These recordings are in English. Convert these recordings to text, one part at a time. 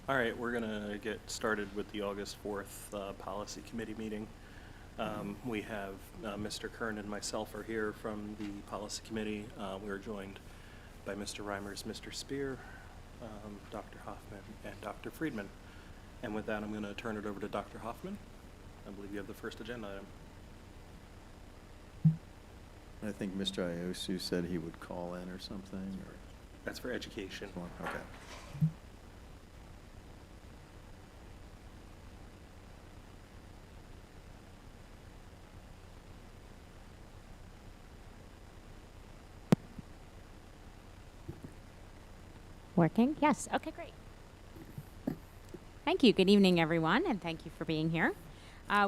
All right, we're going to get started with the August 4th Policy Committee meeting. We have Mr. Kern and myself are here from the Policy Committee. We are joined by Mr. Reimers, Mr. Spear, Dr. Hoffman, and Dr. Friedman. And with that, I'm going to turn it over to Dr. Hoffman. I believe you have the first agenda item. I think Mr. Iosu said he would call in or something, or? That's for education. Okay. Working? Yes. Okay, great. Thank you. Good evening, everyone, and thank you for being here.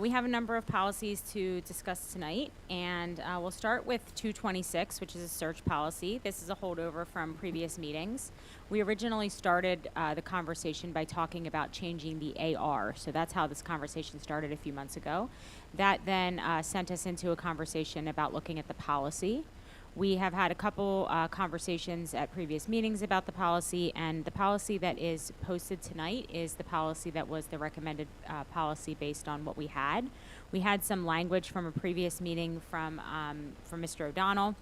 We have a number of policies to discuss tonight, and we'll start with 226, which is a search policy. This is a holdover from previous meetings. We originally started the conversation by talking about changing the AR, so that's how this conversation started a few months ago. That then sent us into a conversation about looking at the policy. We have had a couple conversations at previous meetings about the policy, and the policy that is posted tonight is the policy that was the recommended policy based on what we had. We had some language from a previous meeting from Mr. O'Donnell,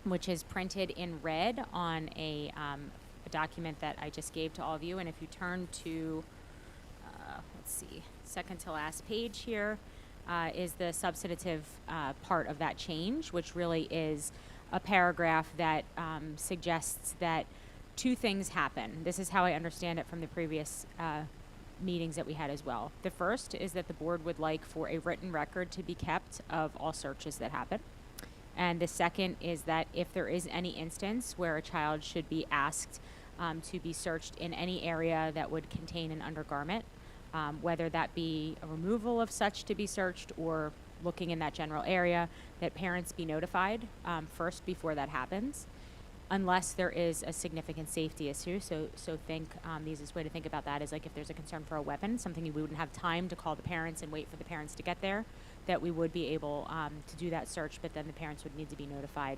which is printed in red on a document that I just gave to all of you. And if you turn to, let's see, second to last page here, is the substantive part of that change, which really is a paragraph that suggests that two things happen. This is how I understand it from the previous meetings that we had as well. The first is that the board would like for a written record to be kept of all searches that happen. And the second is that if there is any instance where a child should be asked to be searched in any area that would contain an undergarment, whether that be a removal of such to be searched or looking in that general area, that parents be notified first before that happens, unless there is a significant safety issue. So think, the easiest way to think about that is like if there's a concern for a weapon, something we wouldn't have time to call the parents and wait for the parents to get there, that we would be able to do that search, but then the parents would need to be notified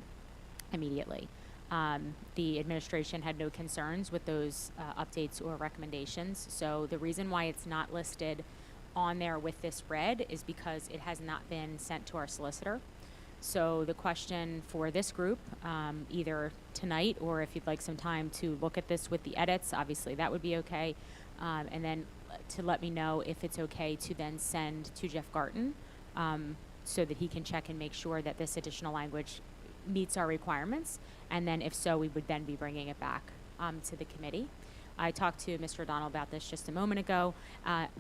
immediately. The administration had no concerns with those updates or recommendations. So the reason why it's not listed on there with this red is because it has not been sent to our solicitor. So the question for this group, either tonight or if you'd like some time to look at this with the edits, obviously that would be okay. And then to let me know if it's okay to then send to Jeff Garten so that he can check and make sure that this additional language meets our requirements. And then if so, we would then be bringing it back to the committee. I talked to Mr. O'Donnell about this just a moment ago.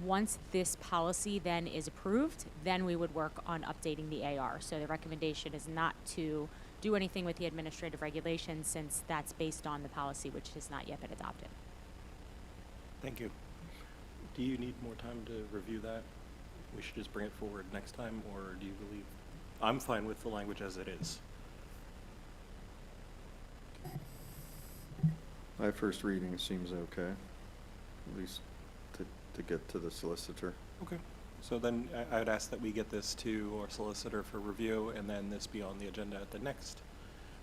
Once this policy then is approved, then we would work on updating the AR. So the recommendation is not to do anything with the administrative regulations since that's based on the policy which has not yet been adopted. Thank you. Do you need more time to review that? We should just bring it forward next time, or do you believe? I'm fine with the language as it is. My first reading seems okay, at least to get to the solicitor. Okay. So then I would ask that we get this to our solicitor for review, and then this be on the agenda at the next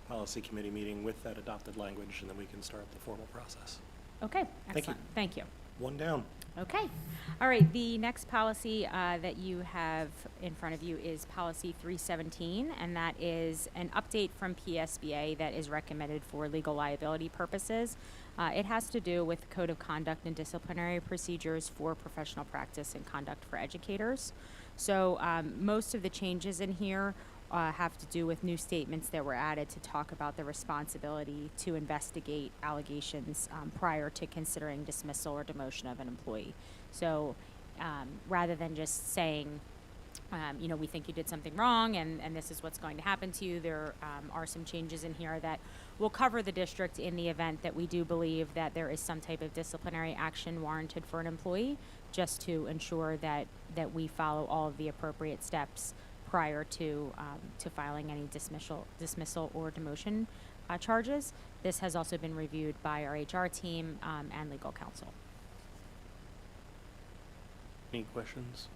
policy committee meeting with that adopted language, and then we can start the formal process. Okay, Thank you. excellent. Thank you. One down. Okay. All right. The next policy that you have in front of you is Policy 317, and that is an update from PSBA that is recommended for legal liability purposes. It has to do with Code of Conduct and Disciplinary Procedures for Professional Practice and Conduct for Educators. So most of the changes in here have to do with new statements that were added to talk about the responsibility to investigate allegations prior to considering dismissal or demotion of an employee. So rather than just saying, we think you did something wrong and this is what's going to happen to you, there are some changes in here that will cover the district in the event that we do believe that there is some type of disciplinary action warranted for an employee, just to ensure that we follow all of the appropriate steps prior to filing any dismissal or demotion charges. This has also been reviewed by our HR team and legal counsel. Any questions?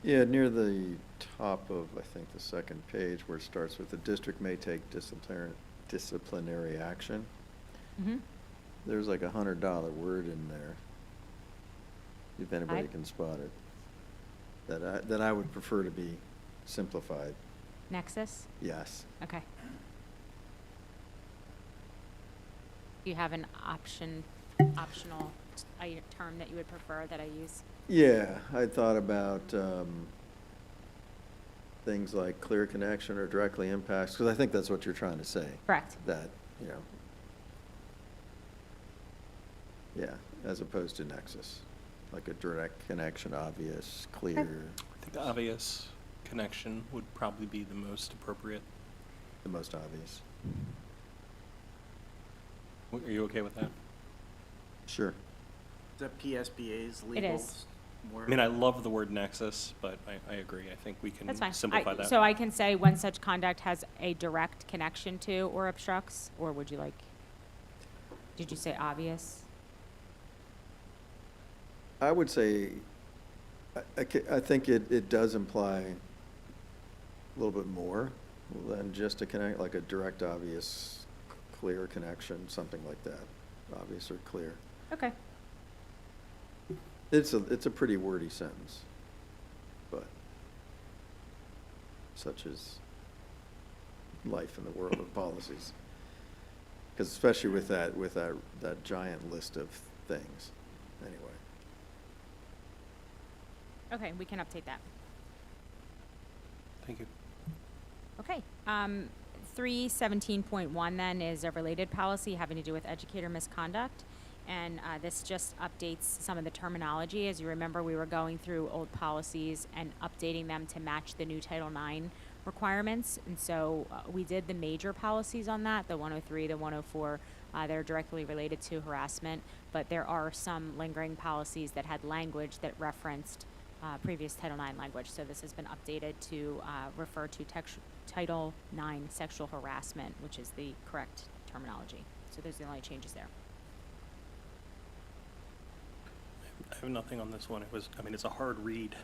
Yeah, near the top of, I think, the second page where it starts with the district may take disciplinary action. Mm-hmm. There's like $100 word in there. if anybody Aye. can spot it. That I would prefer to be simplified, Nexus? yes. Okay. Do you have an optional term that you would prefer that I use? Yeah, I thought about things like clear connection or directly impacts, because I think that's what you're trying to say. Correct. That, yeah, as opposed to nexus, like a direct connection, obvious, clear, I think obvious connection would probably be the most appropriate. the most obvious. Are you okay with that? Sure. Is that PSBA's It legal is. word? I mean, I love the word nexus, but I agree. I think we That's can fine. simplify that. So I can say when such conduct has a direct connection to or obstructs, or would you like, did you say obvious? I would say, I think it does imply a little bit more than just a connect, like a direct, obvious, clear connection, something like that, obvious or clear. Okay. It's a pretty wordy sentence, but such is life in the world of policies. Because especially with that giant list of things, anyway. Okay, we can update that. Thank you. Okay. 317.1 then is a related policy having to do with educator misconduct. And this just updates some of the terminology. As you remember, we were going through old policies and updating them to match the new Title IX requirements. And so we did the major policies on that, the 103, the 104. They're directly related to harassment. But there are some lingering policies that had language that referenced previous Title IX language. So this has been updated to refer to Title IX sexual harassment, which is the correct terminology. So those are the only changes there. I have nothing on this one. It's a hard read,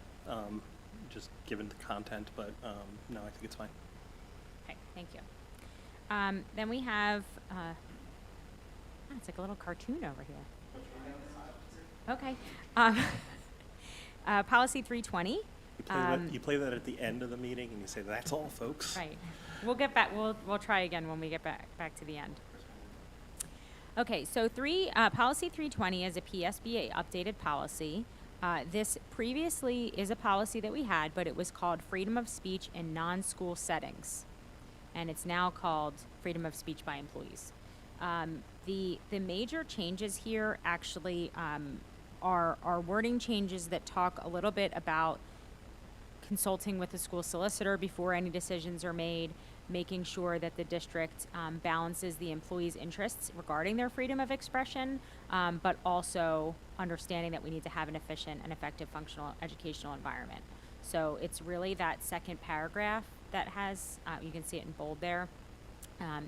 just given the content, but no, I think it's fine. Okay, thank you. Then we have, it's like a little cartoon over here. Okay. Policy 320. You play that at the end of the meeting and you say, that's all, folks. Right. We'll get back, we'll try again when we get back to the end. Okay, so policy 320 is a PSBA updated policy. This previously is a policy that we had, but it was called freedom of speech in non-school settings. And it's now called freedom of speech by employees. The major changes here actually are wording changes that talk a little bit about consulting with the school solicitor before any decisions are made, making sure that the district balances the employees' interests regarding their freedom of expression, but also understanding that we need to have an efficient and effective functional educational environment. So it's really that second paragraph that has, you can see it in bold there,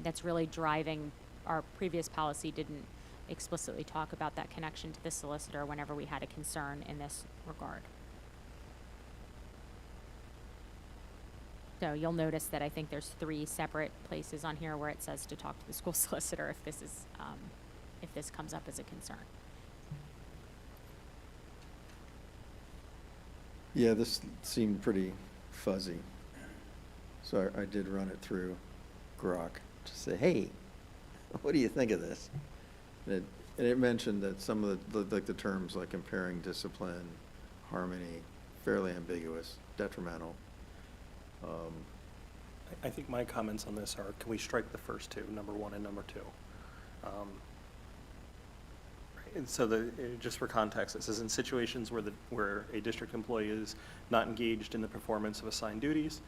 that's really driving. Our previous policy didn't explicitly talk about that connection to the solicitor whenever we had a concern in this regard. So you'll notice that I think there's 3 separate places on here where it says to talk to the school solicitor if this is, if this comes up as a concern. Yeah, this seemed pretty fuzzy. So I did run it through Grok to say, hey, what do you think of this? And it mentioned that some of the terms like impairing discipline, harmony, fairly ambiguous, detrimental. I think my comments on this are, can we strike the first 2, number 1 and number 2? And so just for context, it says in situations where a district employee is not engaged in the performance of assigned duties,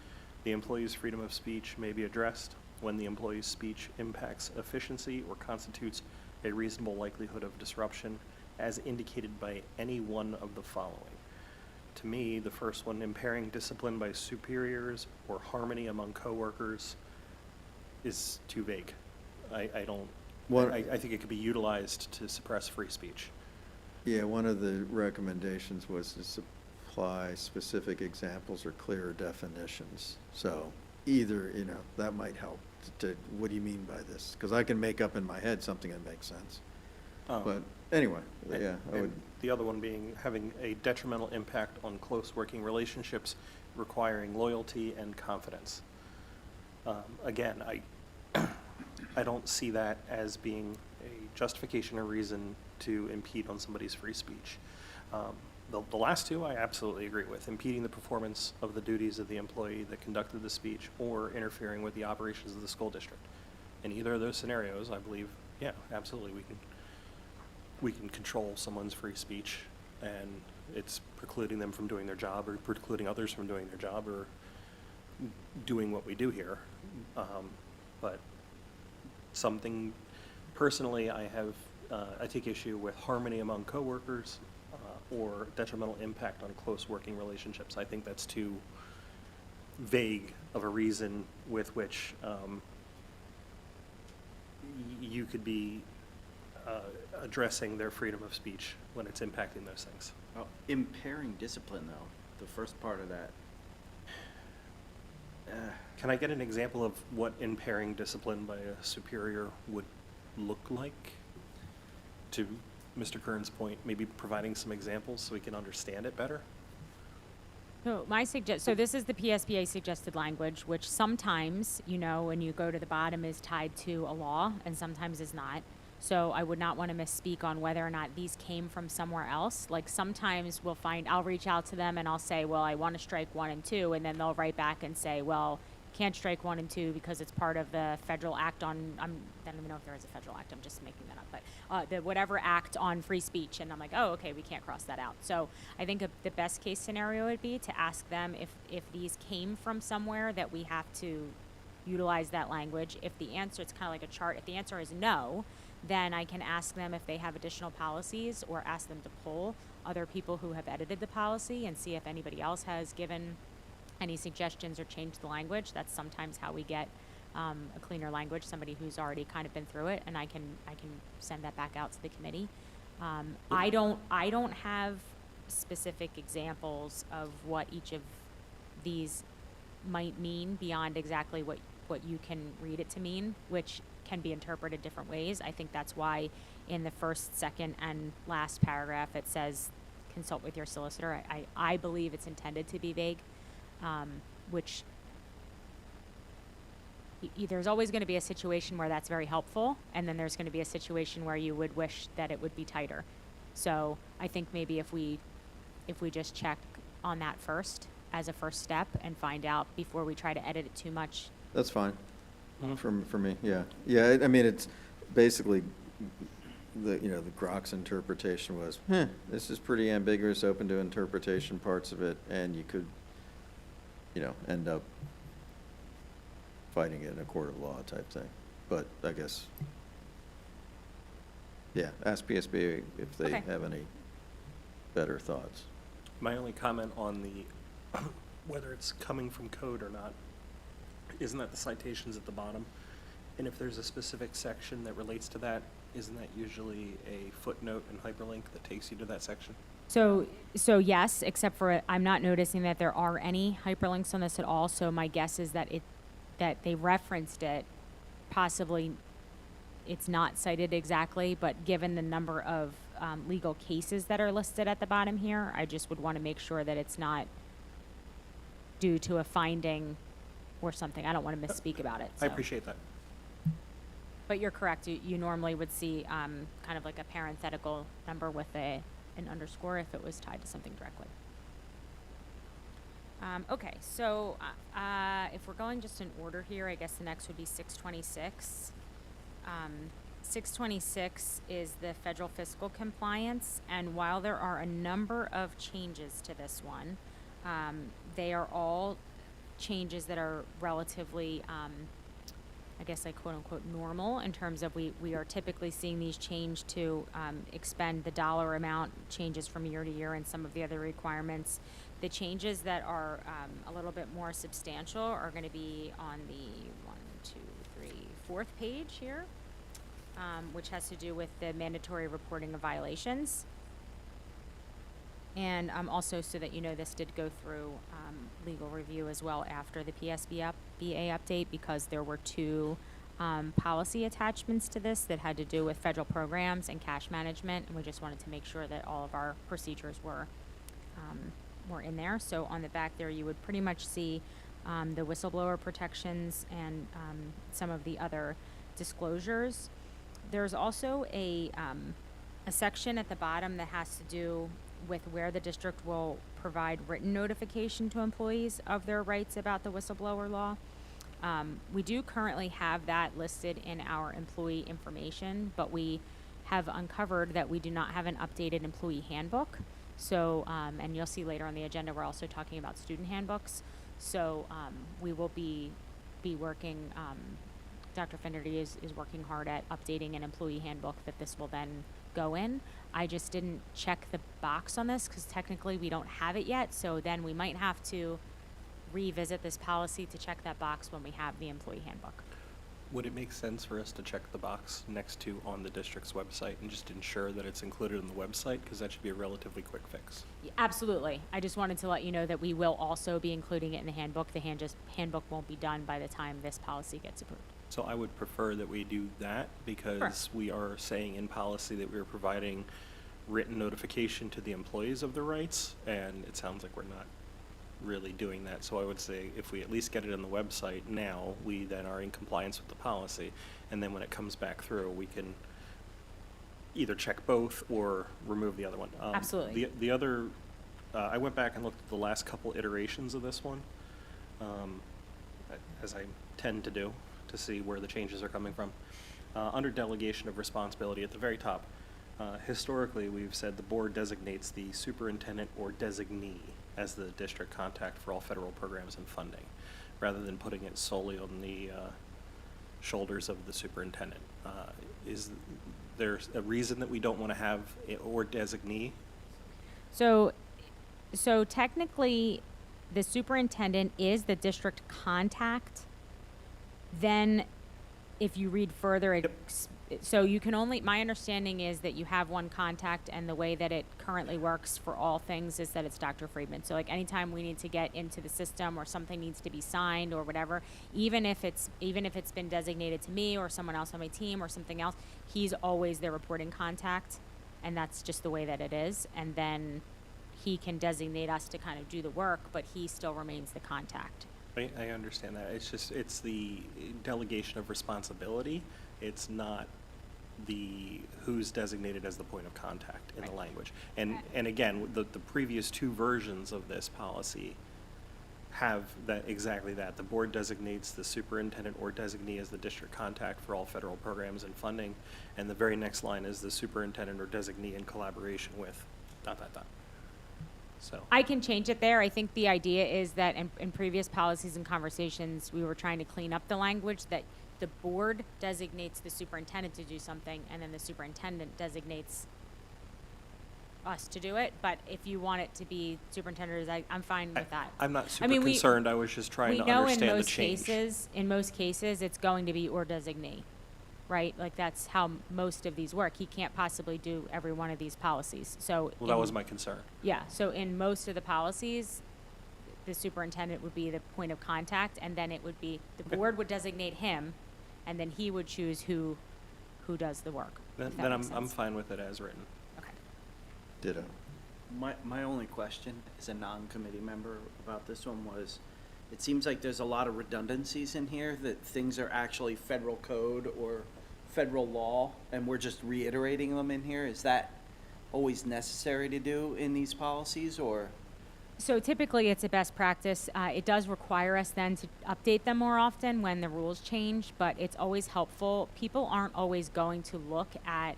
the employee's freedom of speech may be addressed when the employee's speech impacts efficiency or constitutes a reasonable likelihood of disruption as indicated by any one of the following. To me, the first one, impairing discipline by superiors or harmony among coworkers, is too vague. I think it could be utilized to suppress free speech. Yeah, one of the recommendations was to supply specific examples or clearer definitions. So either, that might help. What do you mean by this? Because I can make up in my head something that makes sense. But anyway, yeah, I would, And the other one being having a detrimental impact on close working relationships requiring loyalty and confidence. Again, I don't see that as being a justification or reason to impede on somebody's free speech. The last two I absolutely agree with, impeding the performance of the duties of the employee that conducted the speech or interfering with the operations of the school district. In either of those scenarios, I believe, yeah, absolutely, we can control someone's free speech, and it's precluding them from doing their job or precluding others from doing their job or doing what we do here. But something, personally, I take issue with harmony among coworkers or detrimental impact on close working relationships. I think that's too vague of a reason with which you could be addressing their freedom of speech when it's impacting those things. Well, impairing discipline, though, the first part of that. Can I get an example of what impairing discipline by a superior would look like? To Mr. Kern's point, maybe providing some examples so we can understand it better? So so this is the PSBA suggested language, which sometimes, when you go to the bottom, is tied to a law and sometimes is not. So I would not want to misspeak on whether or not these came from somewhere else. Like sometimes I'll reach out to them and I'll say, well, I want to strike 1 and 2, and then they'll write back and say, well, can't strike 1 and 2 because it's part of the federal act on, I don't even know if there is a federal act, I'm just making that up, but the whatever act on free speech. And I'm like, oh, okay, we can't cross that out. So I think the best case scenario would be to ask them if these came from somewhere that we have to utilize that language. If the answer, it's kind of like a chart, if the answer is no, then I can ask them if they have additional policies or ask them to pull other people who have edited the policy and see if anybody else has given any suggestions or changed the language. That's sometimes how we get a cleaner language, somebody who's already kind of been through it, and I can send that back out to the committee. I don't have specific examples of what each of these might mean beyond exactly what you can read it to mean, which can be interpreted different ways. I think that's why in the first, second, and last paragraph it says consult with your solicitor. I believe it's intended to be vague, which there's always going to be a situation where that's very helpful, and then there's going to be a situation where you would wish that it would be tighter. So I think maybe if we just check on that first as a first step and find out before we try to edit it too much. that's fine. Mhm. For me, yeah. Yeah, I mean, it's basically, the Grok's interpretation was, this is pretty ambiguous, open to interpretation, parts of it, and you could, end up fighting it in a court of law type thing. But I guess, yeah, ask PSBA if they Okay. have any better thoughts. My only comment on the, whether it's coming from code or not, isn't that the citations at the bottom? And if there's a specific section that relates to that, isn't that usually a footnote and hyperlink that takes you to that section? So yes, except for I'm not noticing that there are any hyperlinks on this at all. So my guess is that that they referenced it, possibly it's not cited exactly, but given the number of legal cases that are listed at the bottom here, I just would want to make sure that it's not due to a finding or something. I don't want to misspeak about it. I So. appreciate that. But you're correct. You normally would see kind of like a parenthetical number with an underscore if it was tied to something directly. Okay, so if we're going just in order here, I guess the next would be 626. 626 is the federal fiscal compliance, and while there are a number of changes to this one, they are all changes that are relatively, I guess, like quote unquote normal in terms of we are typically seeing these change to expend the dollar amount changes from year to year and some of the other requirements. The changes that are a little bit more substantial are going to be on the 4th page here, which has to do with the mandatory reporting of violations. And also, so that you know, this did go through legal review as well after the PSBA update, because there were two policy attachments to this that had to do with federal programs and cash management, and we just wanted to make sure that all of our procedures were in there. So on the back there, you would pretty much see the whistleblower protections and some of the other disclosures. There's also a section at the bottom that has to do with where the district will provide written notification to employees of their rights about the whistleblower law. We do currently have that listed in our employee information, but we have uncovered that we do not have an updated employee handbook. So, and you'll see later on the agenda, we're also talking about student handbooks. So we will be working, Dr. Finnerty is working hard at updating an employee handbook that this will then go in. I just didn't check the box on this because technically we don't have it yet. So then we might have to revisit this policy to check that box when we have the employee handbook. Would it make sense for us to check the box next to on the district's website and just ensure that it's included in the website? Because that should be a relatively quick fix. Absolutely. I just wanted to let you know that we will also be including it in the handbook. The handbook won't be done by the time this policy gets approved. So I would prefer that we do that because we are saying in policy that we are providing written notification to the employees of their rights, and it sounds like we're not really doing that. So I would say if we at least get it on the website now, we then are in compliance with the policy, and then when it comes back through, we can either check both or remove the other one. Absolutely. The other, I went back and looked at the last couple iterations of this one, as I tend to do, to see where the changes are coming from. Under delegation of responsibility at the very top, historically we've said the board designates the superintendent or designee as the district contact for all federal programs and funding, rather than putting it solely on the shoulders of the superintendent. Is there a reason that we don't want to have or designee? So technically, the superintendent is the district contact. Then, if you read further, so you can only, my understanding is that you have one contact, and the way that it currently works for all things is that it's Dr. Friedman. So like anytime we need to get into the system or something needs to be signed or whatever, even if it's been designated to me or someone else on my team or something else, he's always the reporting contact, and that's just the way that it is. And then he can designate us to kind of do the work, but he still remains the contact. I understand that. It's the delegation of responsibility. It's not the who's designated as the point of contact in the language. And again, the previous two versions of this policy have that exactly that. The board designates the superintendent or designee as the district contact for all federal programs and funding, and the very next line is the superintendent or designee in collaboration with ... So I can change it there. I think the idea is that in previous policies and conversations, we were trying to clean up the language that the board designates the superintendent to do something, and then the superintendent designates us to do it. But if you want it to be superintendent, I'm fine with that. I'm not super we- concerned. I was just trying to understand the change. In most cases, it's going to be or designee, right? Like that's how most of these work. He can't possibly do every one of these policies. So Well, that was my concern. yeah. So in most of the policies, the superintendent would be the point of contact, and then it would be the Okay. board would designate him, and then he would choose who does the work. if that Then makes I'm sense. fine with it as written. Okay. Ditto. My only question as a non-committee member about this one was, it seems like there's a lot of redundancies in here, that things are actually federal code or federal law, and we're just reiterating them in here. Is that always necessary to do in these policies, or? So typically, it's a best practice. It does require us then to update them more often when the rules change, but it's always helpful. People aren't always going to look at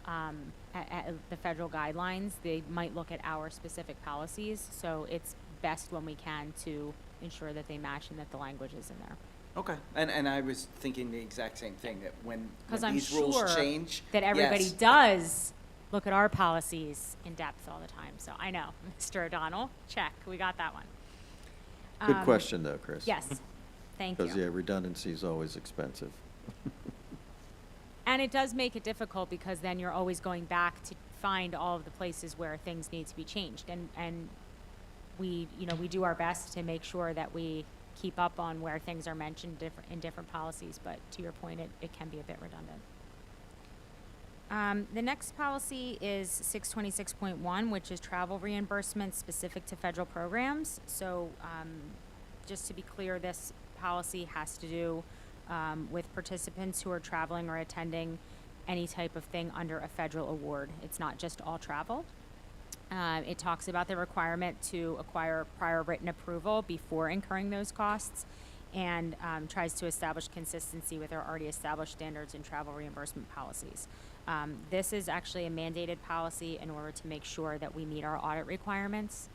the federal guidelines. They might look at our specific policies, so it's best when we can to ensure that they match and that the language is in there. Okay. And I was thinking the exact same thing, that when Because I'm these rules sure change. that everybody yes. does look at our policies in depth all the time. So I know, Mr. O'Donnell, check, we got that one. Good question, though, Chris. Yes, thank you. Because, yeah, redundancy is always expensive. And it does make it difficult because then you're always going back to find all of the places where things need to be changed. And we do our best to make sure that we keep up on where things are mentioned in different policies, but to your point, it can be a bit redundant. The next policy is 626.1, which is travel reimbursement specific to federal programs. So just to be clear, this policy has to do with participants who are traveling or attending any type of thing under a federal award. It's not just all travel. It talks about the requirement to acquire prior written approval before incurring those costs, and tries to establish consistency with our already established standards in travel reimbursement policies. This is actually a mandated policy in order to make sure that we meet our audit requirements.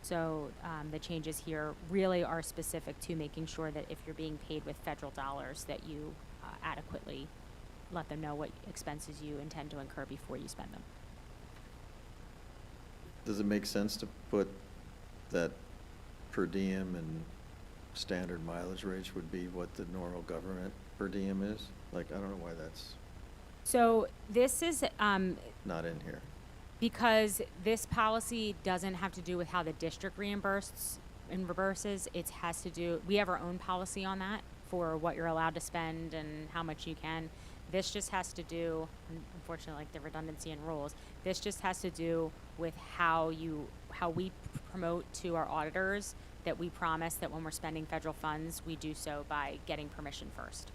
So the changes here really are specific to making sure that if you're being paid with federal dollars, that you adequately let them know what expenses you intend to incur before you spend them. Does it make sense to put that per diem and standard mileage rates would be what the normal government per diem is? Like, I don't know why that's So this is not in here. because this policy doesn't have to do with how the district reimburses. It has to do, we have our own policy on that for what you're allowed to spend and how much you can. This just has to do, unfortunately, like the redundancy in rules, this just has to do with how we promote to our auditors that we promise that when we're spending federal funds, we do so by getting permission first.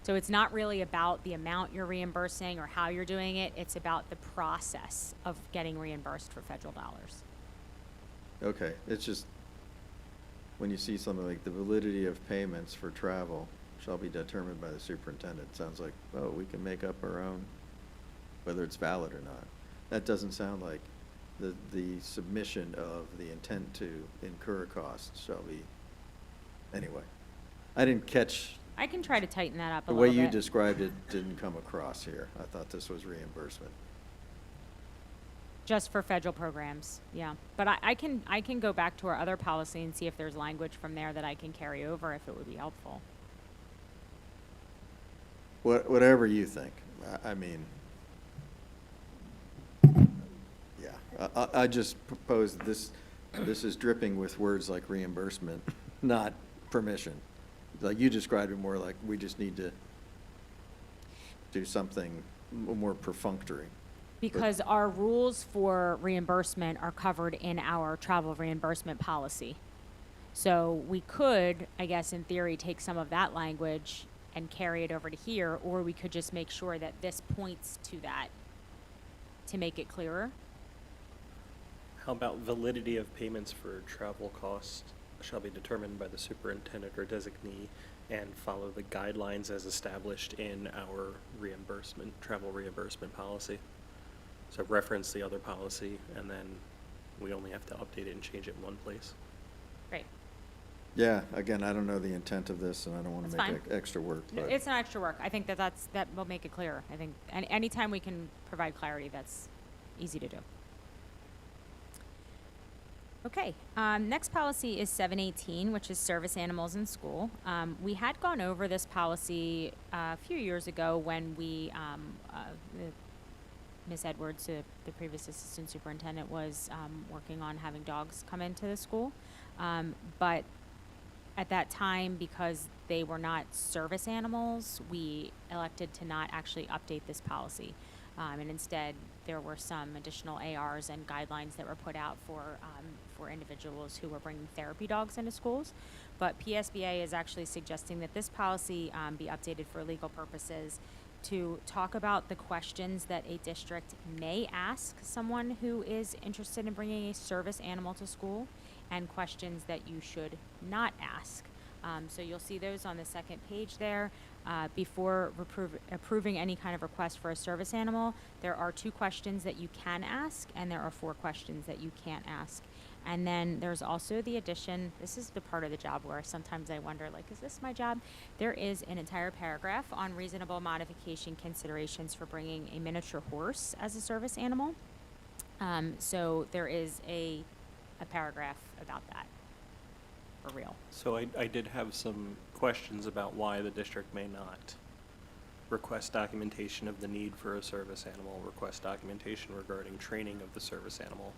So it's not really about the amount you're reimbursing or how you're doing it. It's about the process of getting reimbursed for federal dollars. Okay, it's just, when you see something like the validity of payments for travel shall be determined by the superintendent, sounds like, oh, we can make up our own, whether it's valid or not. That doesn't sound like the submission of the intent to incur costs shall be, anyway. I didn't catch, I can try to tighten that up a the little way bit. you described it didn't come across here. I thought this was reimbursement. Just for federal programs, yeah. But I can go back to our other policy and see if there's language from there that I can carry over if it would be helpful. Whatever you think. I mean, yeah, I just propose this is dripping with words like reimbursement, not permission. Like you described it more like we just need to do something more perfunctory. Because our rules for reimbursement are covered in our travel reimbursement policy. So we could, I guess in theory, take some of that language and carry it over to here, or we could just make sure that this points to that to make it clearer. How about validity of payments for travel costs shall be determined by the superintendent or designee and follow the guidelines as established in our travel reimbursement policy? So reference the other policy, and then we only have to update it and change it in one place. Great. Yeah, again, I don't know the intent of this, and I don't want That's to make fine. extra work, No, but it's an extra work. I think that will make it clearer. I think anytime we can provide clarity, that's easy to do. Okay, next policy is 718, which is service animals in school. We had gone over this policy a few years ago when we, Ms. Edwards, the previous assistant superintendent, was working on having dogs come into the school. But at that time, because they were not service animals, we elected to not actually update this policy. And instead, there were some additional ARs and guidelines that were put out for individuals who were bringing therapy dogs into schools. But PSBA is actually suggesting that this policy be updated for legal purposes to talk about the questions that a district may ask someone who is interested in bringing a service animal to school, and questions that you should not ask. So you'll see those on the second page there. Before approving any kind of request for a service animal, there are 2 questions that you can ask, and there are 4 questions that you can't ask. And then there's also the addition, this is the part of the job where sometimes I wonder, like, is this my job? There is an entire paragraph on reasonable modification considerations for bringing a miniature horse as a service animal. So there is a paragraph about that, for real. So I did have some questions about why the district may not request documentation of the need for a service animal, request documentation regarding training of the service animal,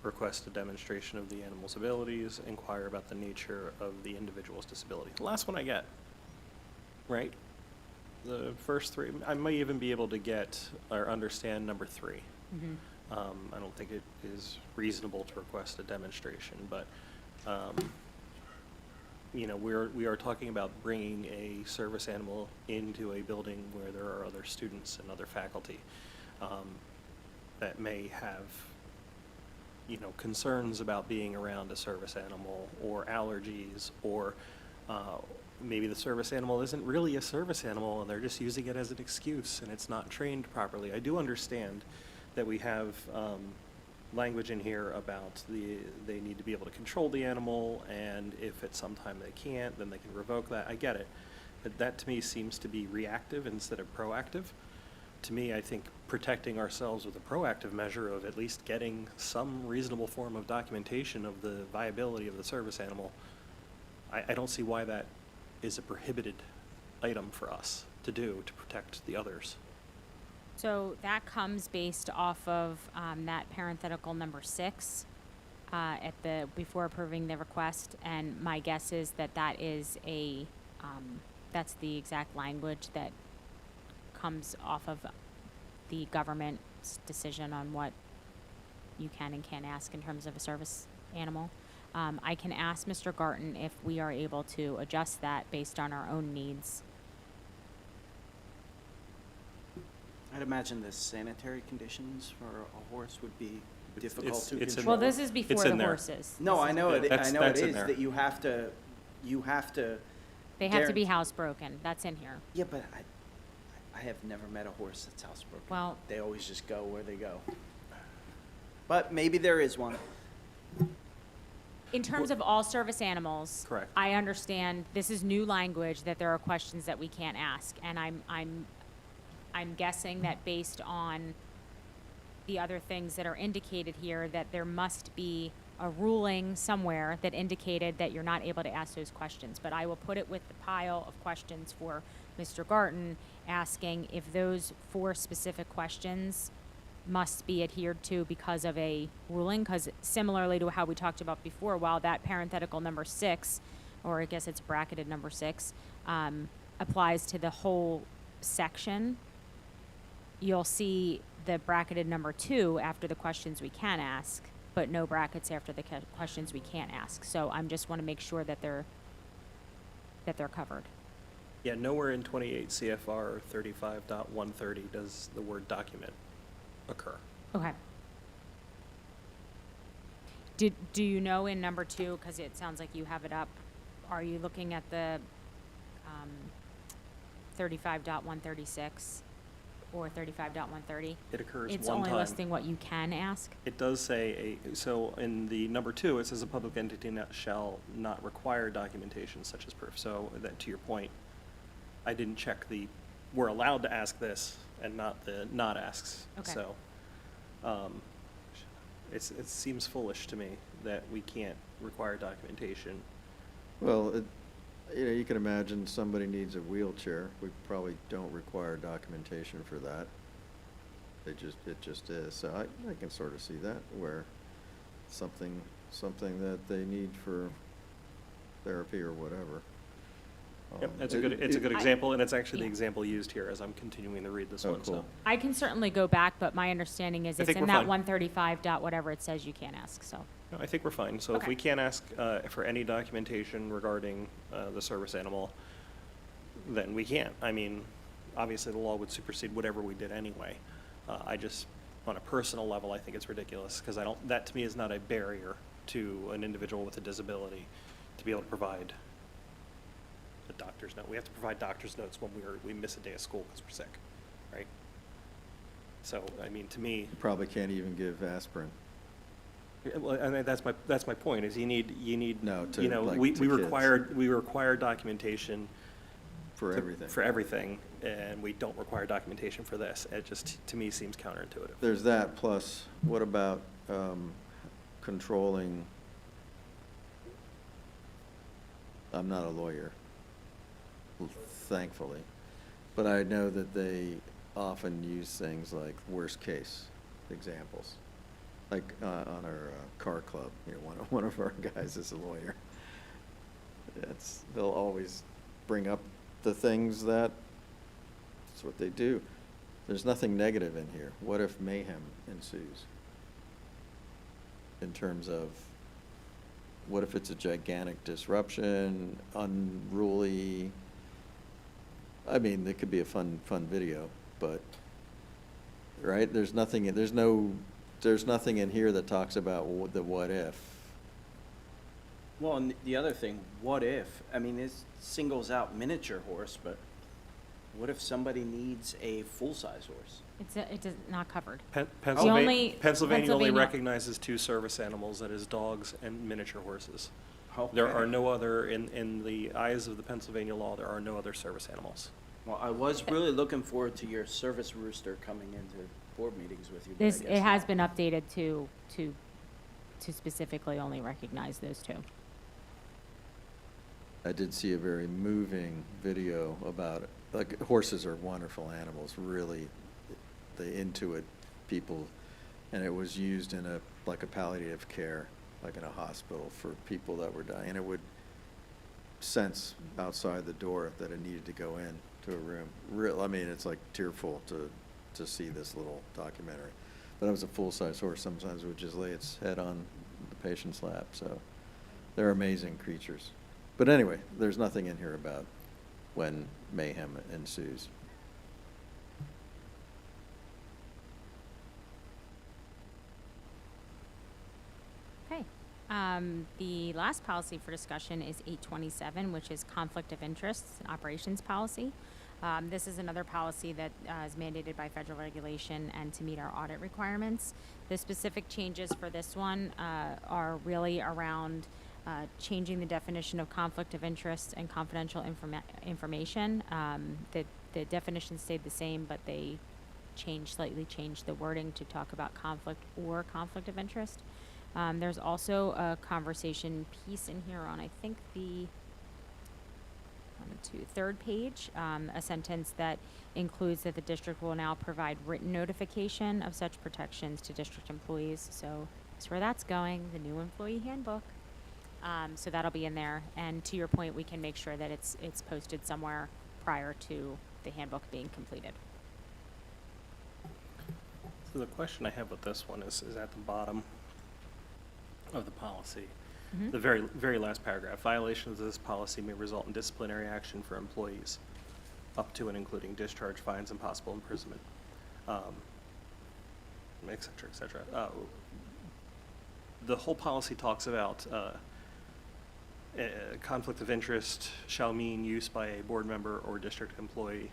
request a demonstration of the animal's abilities, inquire about the nature of the individual's disability. The last one I get, right? The first three, I might even be able to get or understand number 3. I don't think it is reasonable to request a demonstration, but, you know, we are talking about bringing a service animal into a building where there are other students and other faculty that may have, you know, concerns about being around a service animal or allergies, or maybe the service animal isn't really a service animal and they're just using it as an excuse and it's not trained properly. I do understand that we have language in here about they need to be able to control the animal, and if at some time they can't, then they can revoke that. I get it. But that to me seems to be reactive instead of proactive. To me, I think protecting ourselves with a proactive measure of at least getting some reasonable form of documentation of the viability of the service animal, I don't see why that is a prohibited item for us to do to protect the others. So that comes based off of that parenthetical number 6 before approving the request, and my guess is that that is that's the exact language that comes off of the government's decision on what you can and can't ask in terms of a service animal. I can ask Mr. Garten if we are able to adjust that based on our own needs. I'd imagine the sanitary conditions for a horse would be difficult it's to in control. Well, this is before It's the in there. horses. No, I know it, That's- I know it that's in is, there. that you have to, They have to be guarantee- housebroken. That's in here. yeah, but I have never met a horse that's housebroken. Well- They always just go where they go. But maybe there is one. In terms of all service animals. Correct. I understand this is new language, that there are questions that we can't ask, and I'm guessing that based on the other things that are indicated here, that there must be a ruling somewhere that indicated that you're not able to ask those questions. But I will put it with the pile of questions for Mr. Garten, asking if those 4 specific questions must be adhered to because of a ruling, because similarly to how we talked about before, while that parenthetical number 6, or I guess it's bracketed number 6, applies to the whole section, you'll see the bracketed number 2 after the questions we can ask, but no brackets after the questions we can't ask. So I'm just want to make sure that they're covered. Yeah, nowhere in 28 CFR 35.130 does the word document occur. Okay. Do you know in number 2, because it sounds like you have it up, are you looking at the 35.136 or 35.130? It occurs It's one only time. listing what you can ask. It does say so in the number 2, it says a public entity shall not require documentation such as proof. So that, to your point, I didn't check we're allowed to ask this and not the not asks. Okay. So, it seems foolish to me that we can't require documentation. Well, you know, you can imagine somebody needs a wheelchair. We probably don't require documentation for that. It just is. So I can sort of see that, where something that they need for therapy or whatever. Yep, it's a good example, and it's actually the example used here as I'm continuing to read this Oh, one. So. cool. I can certainly go back, but my understanding is I it's think in we're that fine. 135 dot whatever it says you can't ask, so. No, I think we're fine. So if Okay. we can't ask for any documentation regarding the service animal, then we can't. I mean, obviously the law would supersede whatever we did anyway. I just, on a personal level, I think it's ridiculous, because that to me is not a barrier to an individual with a disability to be able to provide a doctor's note. We have to provide doctor's notes when we miss a day of school because we're sick, right? So, I mean, to me, You probably can't even give aspirin. well, I mean, that's my point, is you need, No, to, you know, like, we to kids. require documentation For to- everything. For everything, and we don't require documentation for this. It just, to me, seems counterintuitive. There's that, plus what about controlling? I'm not a lawyer, thankfully, but I know that they often use things like worst case examples. like on our car club, one of our guys is a lawyer. They'll always bring up the things that's what they do. There's nothing negative in here. What if mayhem ensues? In terms of, what if it's a gigantic disruption, unruly? I mean, it could be a fun video, but, right? There's nothing in here that talks about the what if. Well, and the other thing, what if, I mean, this singles out miniature horse, but what if somebody needs a full-size horse? It does not covered. Pennsylvania only Pennsylvania- recognizes 2 service animals, that is dogs and miniature horses. There Okay. are no other, in the eyes of the Pennsylvania law, there are no other service animals. Well, I was really looking forward to your service rooster coming into board meetings with you. But I This, guess it has not. been updated to specifically only recognize those 2. I did see a very moving video about it. Like, horses are wonderful animals, really, the Intuit people, and it was used in a palliative care, like in a hospital for people that were dying. And it would sense outside the door that it needed to go in to a room. I mean, it's like tearful to see this little documentary. But it was a full-size horse. Sometimes it would just lay its head on the patient's lap. So they're amazing creatures. But anyway, there's nothing in here about when mayhem ensues. Okay. The last policy for discussion is 827, which is conflict of interests and operations policy. This is another policy that is mandated by federal regulation and to meet our audit requirements. The specific changes for this one are really around changing the definition of conflict of interest and confidential information. The definition stayed the same, but they slightly changed the wording to talk about conflict or conflict of interest. There's also a conversation piece in here on, I think, the 3rd page, a sentence that includes that the district will now provide written notification of such protections to district employees. So that's where that's going, the new employee handbook. So that'll be in there. And to your point, we can make sure that it's posted somewhere prior to the handbook being completed. So the question I have with this one is at the bottom of the policy. Mhm. The very last paragraph, violations of this policy may result in disciplinary action for employees, up to and including discharge, fines, and possible imprisonment, et cetera, et cetera. The whole policy talks about conflict of interest shall mean use by a board member or district employee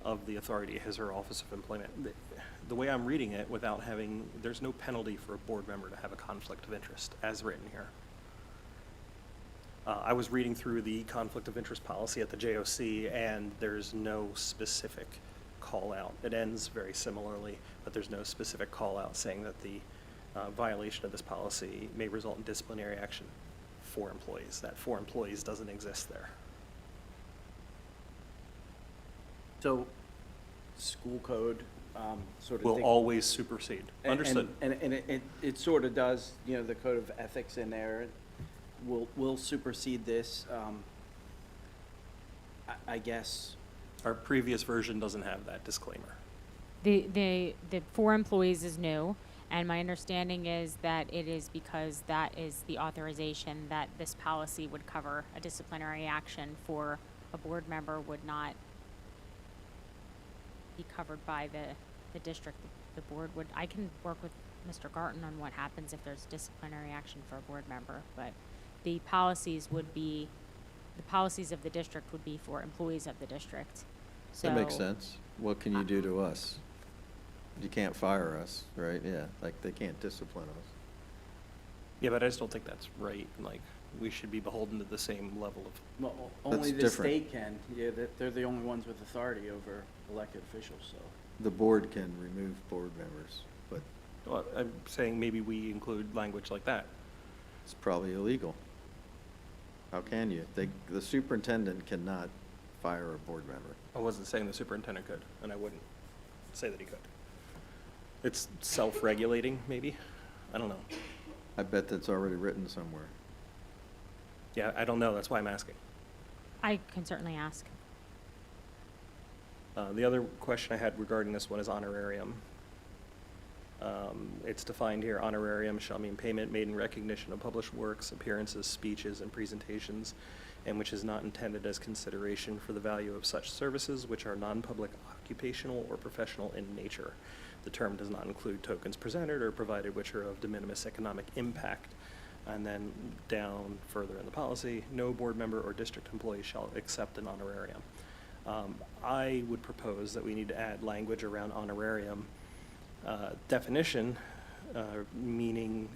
of the authority, his or office of employment. The way I'm reading it, there's no penalty for a board member to have a conflict of interest, as written here. I was reading through the conflict of interest policy at the JOC, and there's no specific call-out. It ends very similarly, but there's no specific call-out saying that the violation of this policy may result in disciplinary action for employees. That for employees doesn't exist there. So, school code, sort of. Will always supersede. Understood. And it sort of does, the code of ethics in there will supersede this, I guess. Our previous version doesn't have that disclaimer. The for employees is new, and my understanding is that it is because that is the authorization that this policy would cover a disciplinary action for a board member would not be covered by the district. The board would, I can work with Mr. Garten on what happens if there's disciplinary action for a board member, but the policies of the district would be for employees of the district. So That makes sense. What can you do to us? You can't fire us, right? Yeah, like they can't discipline us. Yeah, but I just don't think that's right. Like, we should be beholden to the same level of, Well, only the different. state can. Yeah, they're the only ones with authority over elected officials, so. The board can remove board members, but well, I'm saying maybe we include language like that. it's probably illegal. How can you? The superintendent cannot fire a board member. I wasn't saying the superintendent could, and I wouldn't say that he could. It's self-regulating, maybe. I don't know. I bet that's already written somewhere. Yeah, I don't know, that's why I'm asking. I can certainly ask. The other question I had regarding this one is honorarium. It's defined here, honorarium shall mean payment made in recognition of published works, appearances, speeches, and presentations, and which is not intended as consideration for the value of such services which are non-public, occupational, or professional in nature. The term does not include tokens presented or provided which are of de minimis economic impact. And then down further in the policy, no board member or district employee shall accept an honorarium. I would propose that we need to add language around honorarium definition, meaning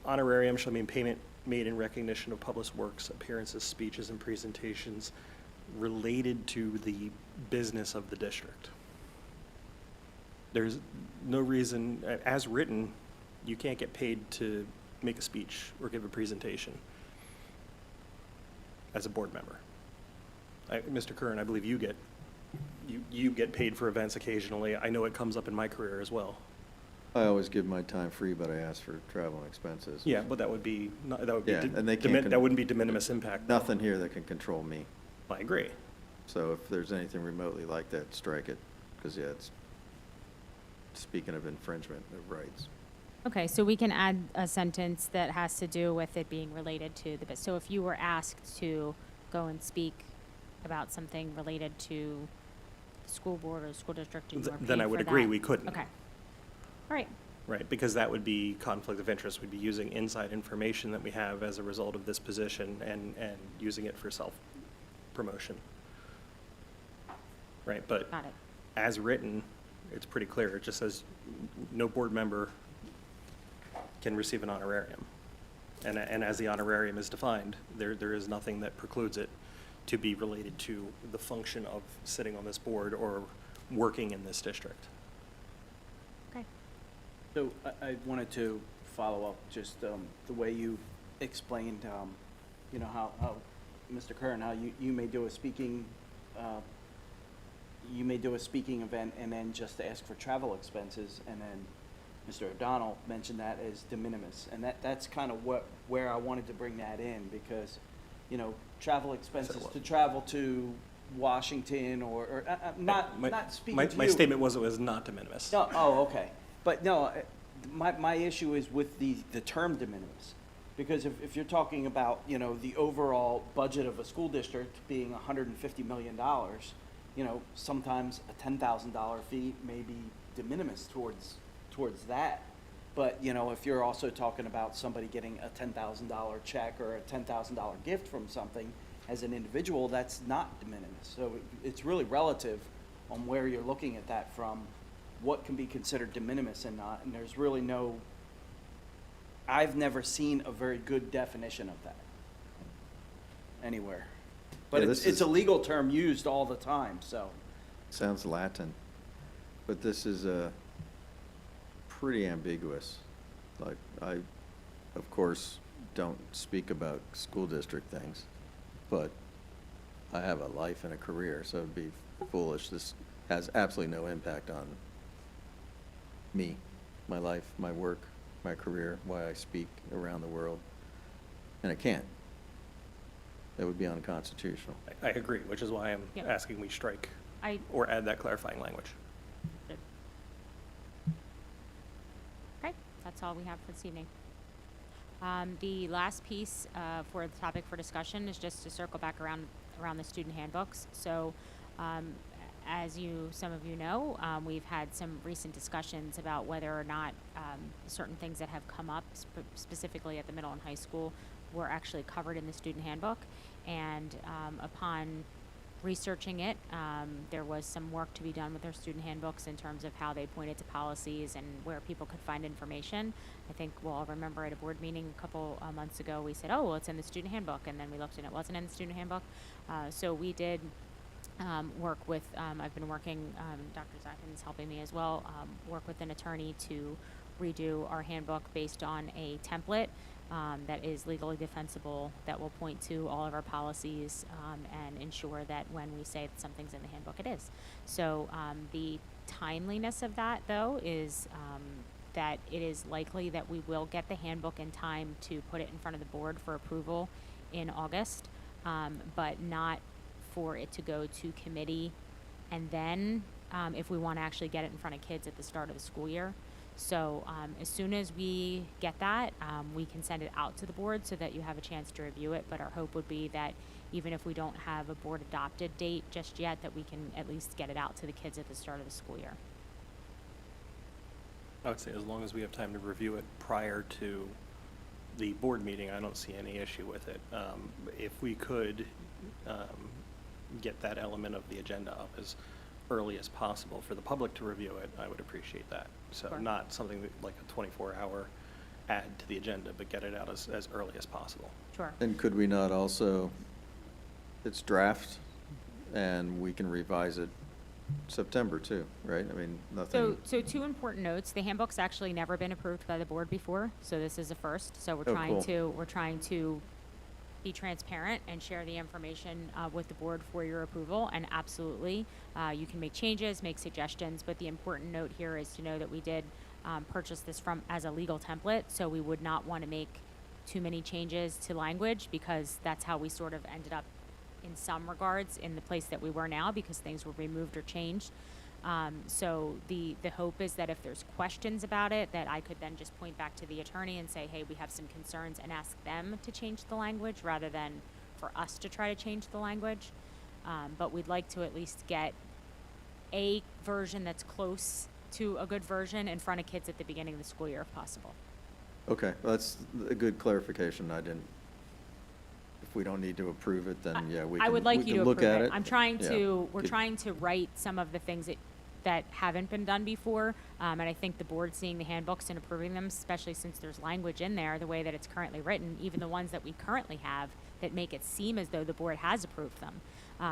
honorarium shall mean payment made in recognition of published works, appearances, speeches, and presentations related to the business of the district. There's no reason, as written, you can't get paid to make a speech or give a presentation as a board member. Mr. Curran, I believe you get paid for events occasionally. I know it comes up in my career as well. I always give my time free, but I ask for travel and expenses. Yeah, but that would be, Yeah, and they can't that wouldn't be de minimis impact. Nothing here that can control me. I agree. So if there's anything remotely like that, strike it, because yeah, it's, speaking of infringement of rights. Okay, so we can add a sentence that has to do with it being related to the business. So if you were asked to go and speak about something related to the school board or the school district, and you were Then paid I would for agree that- we couldn't. Okay. All right. Right, because that would be conflict of interest. We'd be using inside information that we have as a result of this position and using it for self-promotion. Right, but Got it. as written, it's pretty clear. It just says no board member can receive an honorarium. And as the honorarium is defined, there is nothing that precludes it to be related to the function of sitting on this board or working in this district. Okay. So I wanted to follow up just the way you explained, you know, how Mr. Curran, how you may do a speaking, event and then just ask for travel expenses, and then Mr. O'Donnell mentioned that as de minimis, and that's kind of where I wanted to bring that in, because, you know, travel expenses what? to travel to Washington or not speaking to you. My statement was it was not de minimis. No, oh, okay. But no, my issue is with the term de minimis. Because if you're talking about, you know, the overall budget of a school district being $150 million, you know, sometimes a $10,000 fee may be de minimis towards that. But, you know, if you're also talking about somebody getting a $10,000 check or a $10,000 gift from something as an individual, that's not de minimis. So it's really relative on where you're looking at that from, what can be considered de minimis and not, and there's really no, I've never seen a very good definition of that anywhere. But Yeah, it's this is- a legal term used all the time, so. Sounds Latin, but this is pretty ambiguous. Like, I, of course, don't speak about school district things, but I have a life and a career, so it'd be foolish. This has absolutely no impact on me, my life, my work, my career, why I speak around the world, and it can't. That would be unconstitutional. I agree, which is why I'm Yep. asking we strike I or add that clarifying language. Okay, that's all we have for this evening. The last piece for the topic for discussion is just to circle back around the student handbooks. So, as some of you know, we've had some recent discussions about whether or not certain things that have come up, specifically at the middle and high school, were actually covered in the student handbook. And upon researching it, there was some work to be done with our student handbooks in terms of how they pointed to policies and where people could find information. I think we'll all remember at a board meeting a couple months ago, we said, oh, well, it's in the student handbook. And then we looked and it wasn't in the student handbook. So we did work with, I've been working, Dr. Zachin's helping me as well, work with an attorney to redo our handbook based on a template that is legally defensible, that will point to all of our policies and ensure that when we say that something's in the handbook, it is. So the timeliness of that, though, is that it is likely that we will get the handbook in time to put it in front of the board for approval in August, but not for it to go to committee, and then if we want to actually get it in front of kids at the start of the school year. So as soon as we get that, we can send it out to the board so that you have a chance to review it. But our hope would be that even if we don't have a board adopted date just yet, that we can at least get it out to the kids at the start of the school year. I would say as long as we have time to review it prior to the board meeting, I don't see any issue with it. If we could get that element of the agenda up as early as possible for the public to review it, I would appreciate that. So Sure. not something that, like a 24-hour add to the agenda, but get it out as early as possible. Sure. And could we not also, it's draft, and we can revise it September too, right? I mean, nothing. So two important notes. The handbook's actually never been approved by the board before, so this is a first. So we're Oh, trying cool. to be transparent and share the information with the board for your approval. And absolutely, you can make changes, make suggestions. But the important note here is to know that we did purchase this as a legal template, so we would not want to make too many changes to language, because that's how we sort of ended up in some regards in the place that we were now, because things were removed or changed. So the hope is that if there's questions about it, that I could then just point back to the attorney and say, hey, we have some concerns, and ask them to change the language rather than for us to try to change the language. But we'd like to at least get a version that's close to a good version in front of kids at the beginning of the school year if possible. Okay, well, that's a good clarification. I didn't, if we don't need to approve it, then yeah, we can, I would like we you can to look approve at it. it. I'm trying Yeah. to, we're Good. trying to write some of the things that haven't been done before. And I think the board seeing the handbooks and approving them, especially since there's language in there, the way that it's currently written, even the ones that we currently have that make it seem as though the board has approved them.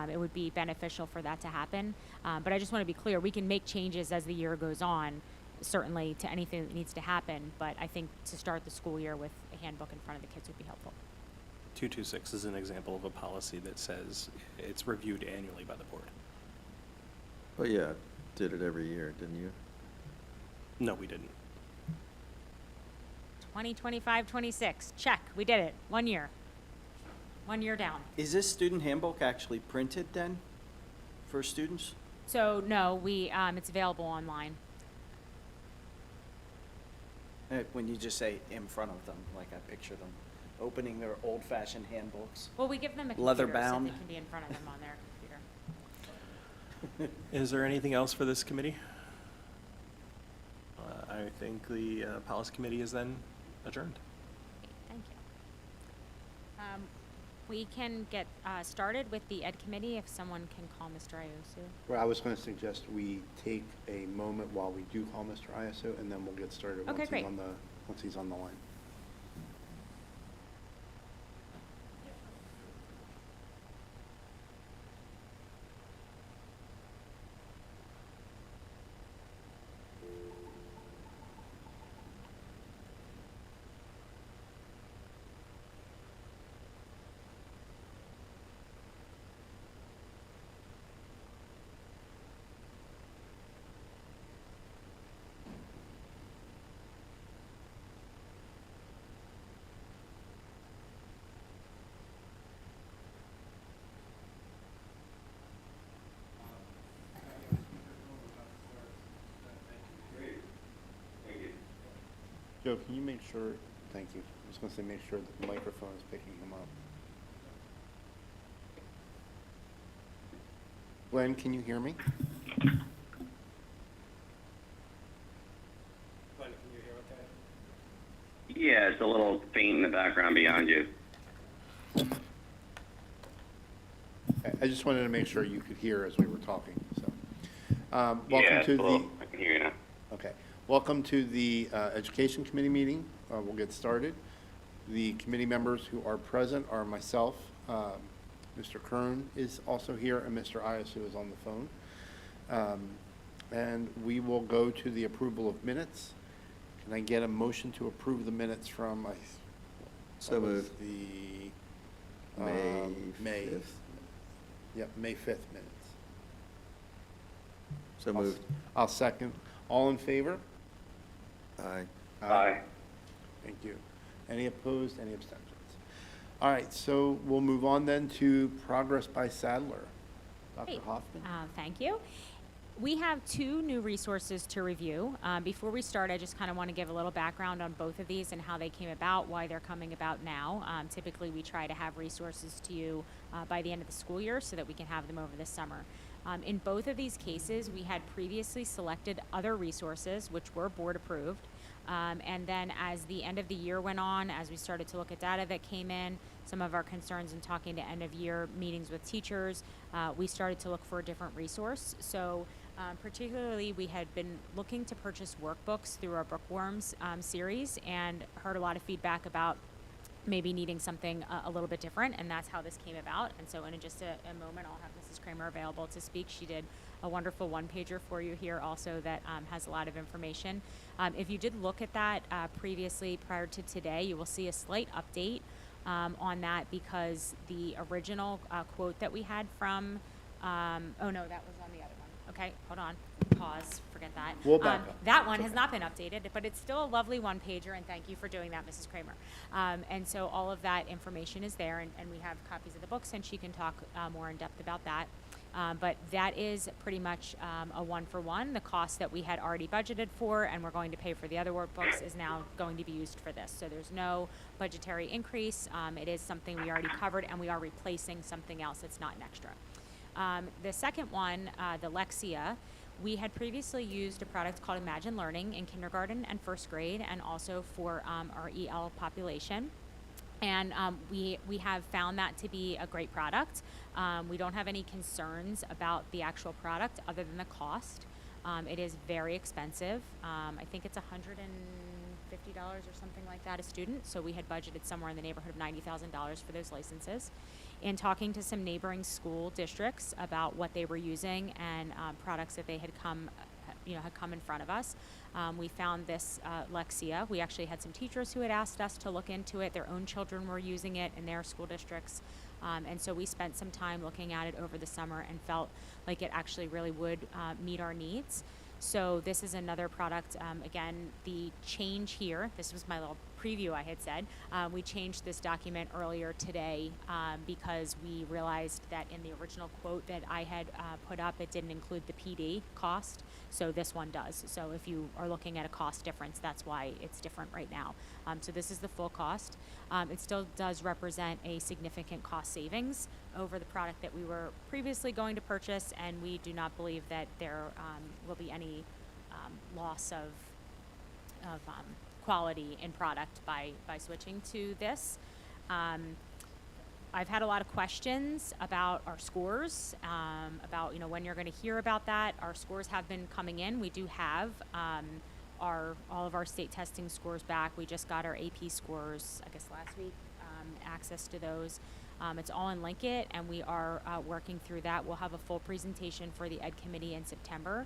It would be beneficial for that to happen. But I just want to be clear, we can make changes as the year goes on, certainly to anything that needs to happen. But I think to start the school year with a handbook in front of the kids would be helpful. 226 is an example of a policy that says it's reviewed annually by the board. But yeah, did it every year, didn't you? No, we didn't. 2025, 26, check, we did it, 1 year. 1 year down. Is this student handbook actually printed then for students? So no, it's available online. When you just say in front of them, like I picture them opening their old-fashioned handbooks. Well, we give them a computer Leather so bound. they can be in front of them on their computer. Is there anything else for this committee? I think the policy committee is then adjourned. Thank you. We can get started with the Ed Committee if someone can call Mr. Iosu. Well, I was going to suggest we take a moment while we do call Mr. Iaso, and then we'll get started Okay, once great. he's on the line. Joe, can you make sure, thank you, I was going to say make sure that the microphone is picking him up. Glenn, can you hear me? Glenn, can you hear okay? Yeah, it's a little faint in the background beyond you. I just wanted to make sure you could hear as we were talking, so. Yeah, Welcome it's to a the. little, I can hear you now. Okay. Welcome to the Education Committee meeting. We'll get started. The committee members who are present are myself, Mr. Kern is also here, and Mr. Iasu is on the phone. And we will go to the approval of minutes. Can I get a motion to approve the minutes from, So what was moved. the May 5th. Yep, May 5th minutes. So moved. I'll second. All in favor? Aye. Aye. Thank you. Any opposed, any abstentions? All right, so we'll move on then to progress by Sadler. Dr. Great. Hoffman? Thank you. We have two new resources to review. Before we start, I just kind of want to give a little background on both of these and how they came about, why they're coming about now. Typically, we try to have resources to you by the end of the school year so that we can have them over the summer. In both of these cases, we had previously selected other resources, which were board approved. And then as the end of the year went on, as we started to look at data that came in, some of our concerns in talking to end of year meetings with teachers, we started to look for a different resource. So particularly, we had been looking to purchase workbooks through our Bookworms series and heard a lot of feedback about maybe needing something a little bit different, and that's how this came about. And so in just a moment, I'll have Mrs. Kramer available to speak. She did a wonderful one-pager for you here also that has a lot of information. If you did look at that previously prior to today, you will see a slight update on that because the original quote that we had from, oh no, that was on the other one. Okay, hold on, pause, forget that. We'll back up. That one has not been updated, but it's still a lovely one-pager, and thank you for doing that, Mrs. Kramer. And so all of that information is there, and we have copies of the books, and she can talk more in depth about that. But that is pretty much a one-for-one. The cost that we had already budgeted for and we're going to pay for the other workbooks is now going to be used for this. So there's no budgetary increase. It is something we already covered, and we are replacing something else that's not an extra. The second one, the Lexia, we had previously used a product called Imagine Learning in kindergarten and first grade, and also for our EL population. And we have found that to be a great product. We don't have any concerns about the actual product other than the cost. It is very expensive. I think it's $150 or something like that a student. So we had budgeted somewhere in the neighborhood of $90,000 for those licenses. In talking to some neighboring school districts about what they were using and products that they had come in front of us, we found this Lexia. We actually had some teachers who had asked us to look into it. Their own children were using it in their school districts. And so we spent some time looking at it over the summer and felt like it actually really would meet our needs. So this is another product. Again, the change here, this was my little preview I had said, we changed this document earlier today because we realized that in the original quote that I had put up, it didn't include the PD cost. So this one does. So if you are looking at a cost difference, that's why it's different right now. So this is the full cost. It still does represent a significant cost savings over the product that we were previously going to purchase, and we do not believe that there will be any loss of quality in product by switching to this. I've had a lot of questions about our scores, about when you're going to hear about that. Our scores have been coming in. We do have all of our state testing scores back. We just got our AP scores, I guess last week, access to those. It's all in Linkit, and we are working through that. We'll have a full presentation for the Ed Committee in September,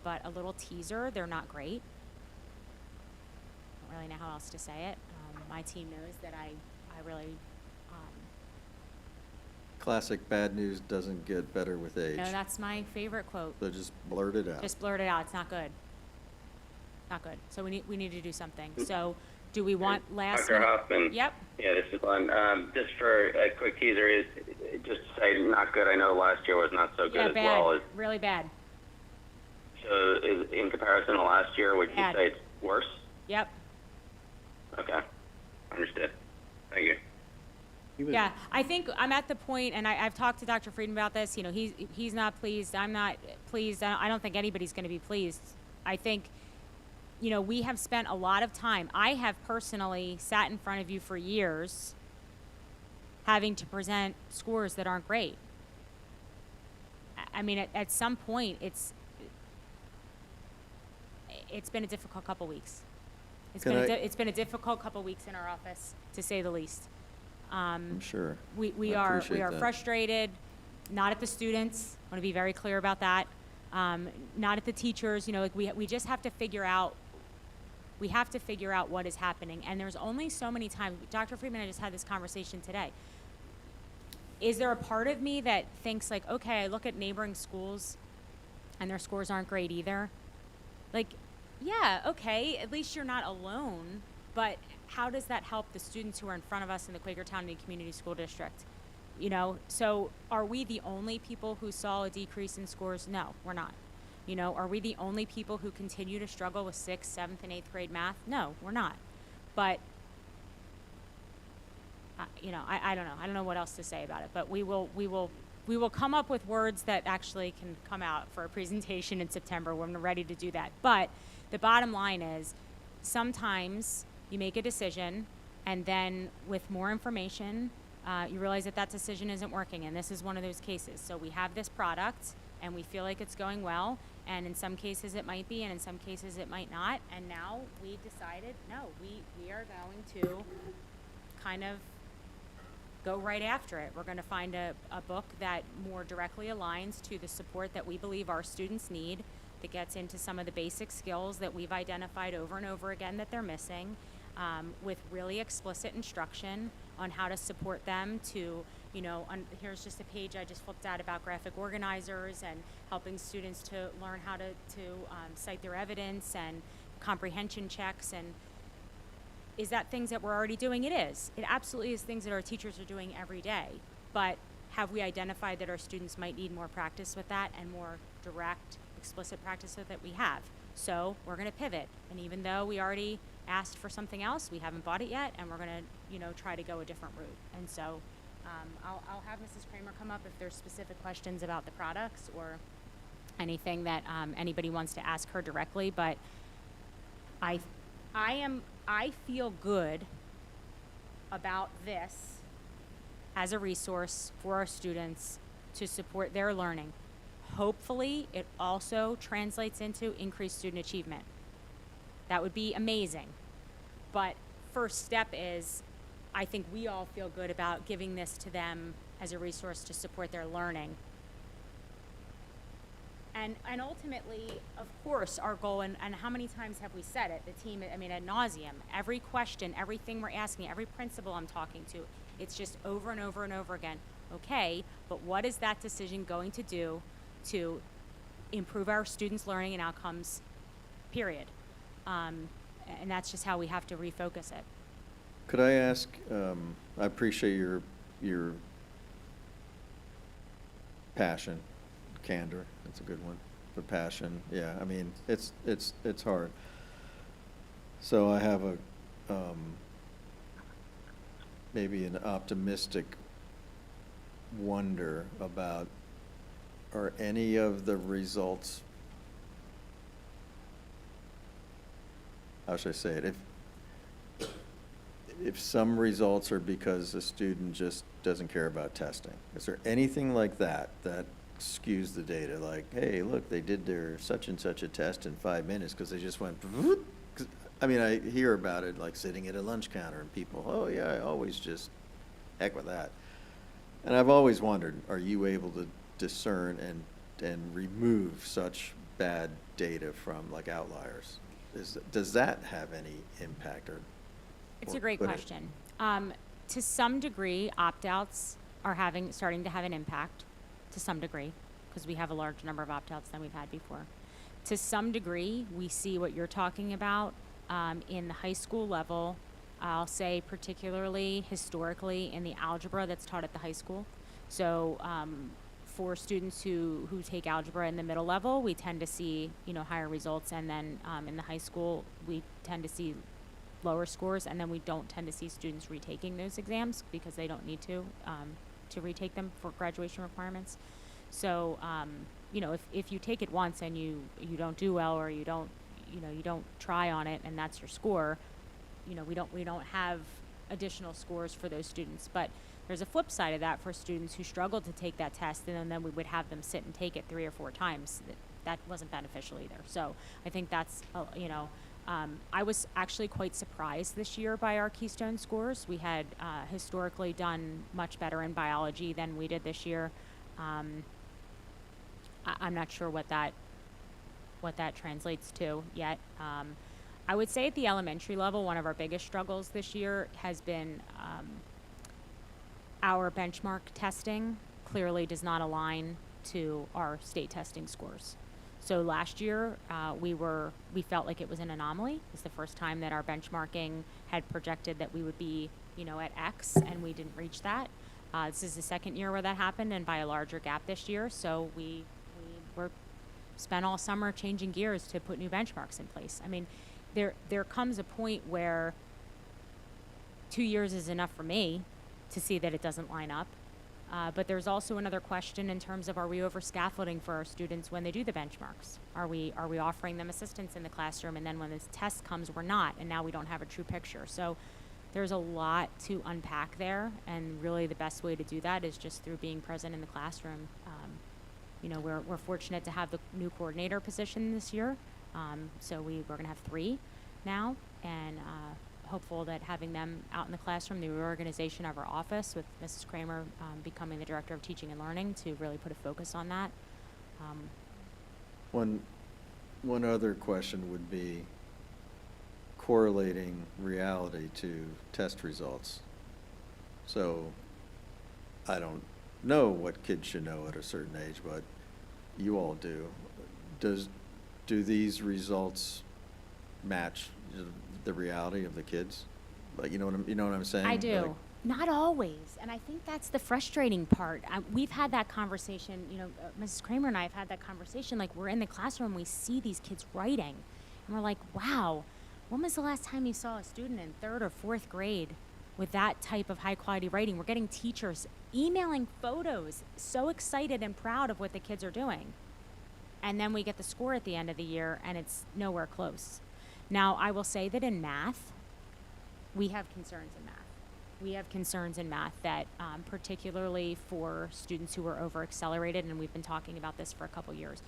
but a little teaser, they're not great. Don't really know how else to say it. My team knows that I really... Classic bad news doesn't get better with age. No, that's my favorite quote. So just blurt it out. Just blurt it out. It's not good. Not good. So we need to do something. So do we want last... Dr. Hoffman? Yep. Yeah, this is Glenn. Just for a quick teaser, is just to say not good. I know last year was not so good Yeah, as bad. well. Really bad. So is, in comparison to last year, would you Bad. say it's worse? Yep. Okay. Understood. Thank you. Yeah, I think I'm at the point, and I've talked to Dr. Frieden about this. He's not pleased. I'm not pleased. I don't think anybody's going to be pleased. I think, we have spent a lot of time. I have personally sat in front of you for years having to present scores that aren't great. I mean, at some point, it's been a difficult couple weeks. It's been a difficult couple weeks in our office, to say the least. I'm sure. We I are appreciate that. frustrated, not at the students. I want to be very clear about that. Not at the teachers. We just have to figure out. We have to figure out what is happening. And there's only so many times. Dr. Friedman and I just had this conversation today. Is there a part of me that thinks like, okay, I look at neighboring schools, and their scores aren't great either, like, yeah, okay, at least you're not alone, but how does that help the students who are in front of us in the Quakertown Community School District? You know, so are we the only people who saw a decrease in scores? No, we're not. You know, are we the only people who continue to struggle with 6th, 7th, and 8th grade math? No, we're not. But, you know, I don't know. I don't know what else to say about it, but we will come up with words that actually can come out for a presentation in September when we're ready to do that. But the bottom line is, sometimes you make a decision, and then with more information, you realize that that decision isn't working, and this is one of those cases. So we have this product, and we feel like it's going well, and in some cases it might be, and in some cases it might not, and now we decided, no, we are going to kind of go right after it. We're going to find a book that more directly aligns to the support that we believe our students need, that gets into some of the basic skills that we've identified over and over again that they're missing, with really explicit instruction on how to support them to, you know, here's just a page I just flipped out about graphic organizers and helping students to learn how to cite their evidence and comprehension checks. And is that things that we're already doing? It is. It absolutely is things that our teachers are doing every day. But have we identified that our students might need more practice with that and more direct, explicit practice with it? We have. So we're going to pivot. And even though we already asked for something else, we haven't bought it yet, and we're going to, you know, try to go a different route. And so I'll have Mrs. Kramer come up if there's specific questions about the products or anything that anybody wants to ask her directly. But I feel good about this as a resource for our students to support their learning. Hopefully, it also translates into increased student achievement. That would be amazing. But first step is, I think we all feel good about giving this to them as a resource to support their learning. And ultimately, of course, our goal, and how many times have we said it, the team, I mean, ad nauseum, every question, everything we're asking, every principal I'm talking to, it's just over and over and over again. Okay, but what is that decision going to do to improve our students' learning and outcomes, period? And that's just how we have to refocus it. Could I ask, I appreciate your passion, candor, that's a good one, but passion, yeah, I mean, it's hard. So I have a, maybe an optimistic wonder about, are any of the results, how should I say it, if some results are because a student just doesn't care about testing, is there anything like that skews the data? Like, hey, look, they did their such and such a test in 5 minutes because they just went, I mean, I hear about it like sitting at a lunch counter and people, oh yeah, I always just, heck with that. And I've always wondered, are you able to discern and remove such bad data from like outliers? Does that have any impact? It's a great question. To some degree, opt-outs are starting to have an impact, to some degree, because we have a larger number of opt-outs than we've had before. To some degree, we see what you're talking about in the high school level. I'll say particularly historically in the algebra that's taught at the high school. So for students who take algebra in the middle level, we tend to see, you know, higher results, and then in the high school, we tend to see lower scores, and then we don't tend to see students retaking those exams because they don't need to retake them for graduation requirements. So, you know, if you take it once and you don't do well, or you don't try on it, and that's your score, you know, we don't have additional scores for those students. But there's a flip side of that for students who struggle to take that test, and then we would have them sit and take it 3 or 4 times. That wasn't beneficial either. So I think that's, you know, I was actually quite surprised this year by our Keystone scores. We had historically done much better in biology than we did this year. I'm not sure what that translates to yet. I would say at the elementary level, one of our biggest struggles this year has been our benchmark testing clearly does not align to our state testing scores. So last year, we felt like it was an anomaly. It's the first time that our benchmarking had projected that we would be, at X, and we didn't reach that. This is the second year where that happened, and by a larger gap this year. So we were spent all summer changing gears to put new benchmarks in place. I mean, there comes a point where 2 years is enough for me to see that it doesn't line up. But there's also another question in terms of, are we over scaffolding for our students when they do the benchmarks? Are we offering them assistance in the classroom, and then when this test comes, we're not, and now we don't have a true picture. So there's a lot to unpack there, and really the best way to do that is just through being present in the classroom. We're fortunate to have the new coordinator position this year, so we're going to have 3 now, and hopeful that having them out in the classroom, the reorganization of our office with Mrs. Kramer becoming the director of teaching and learning, to really put a focus on that. One other question would be correlating reality to test results. So I don't know what kids should know at a certain age, but you all do. Do these results match the reality of the kids? Like, you know what I'm saying? I do. Like, Not always, and I think that's the frustrating part. We've had that conversation, Mrs. Kramer and I have had that conversation, like, we're in the classroom, we see these kids writing, and we're like, wow, when was the last time you saw a student in 3rd or 4th grade with that type of high quality writing? We're getting teachers emailing photos, so excited and proud of what the kids are doing. And then we get the score at the end of the year, and it's nowhere close. Now, I will say that in math, we have concerns in math. We have concerns in math that, particularly for students who are over-accelerated, and we've been talking about this for a couple years,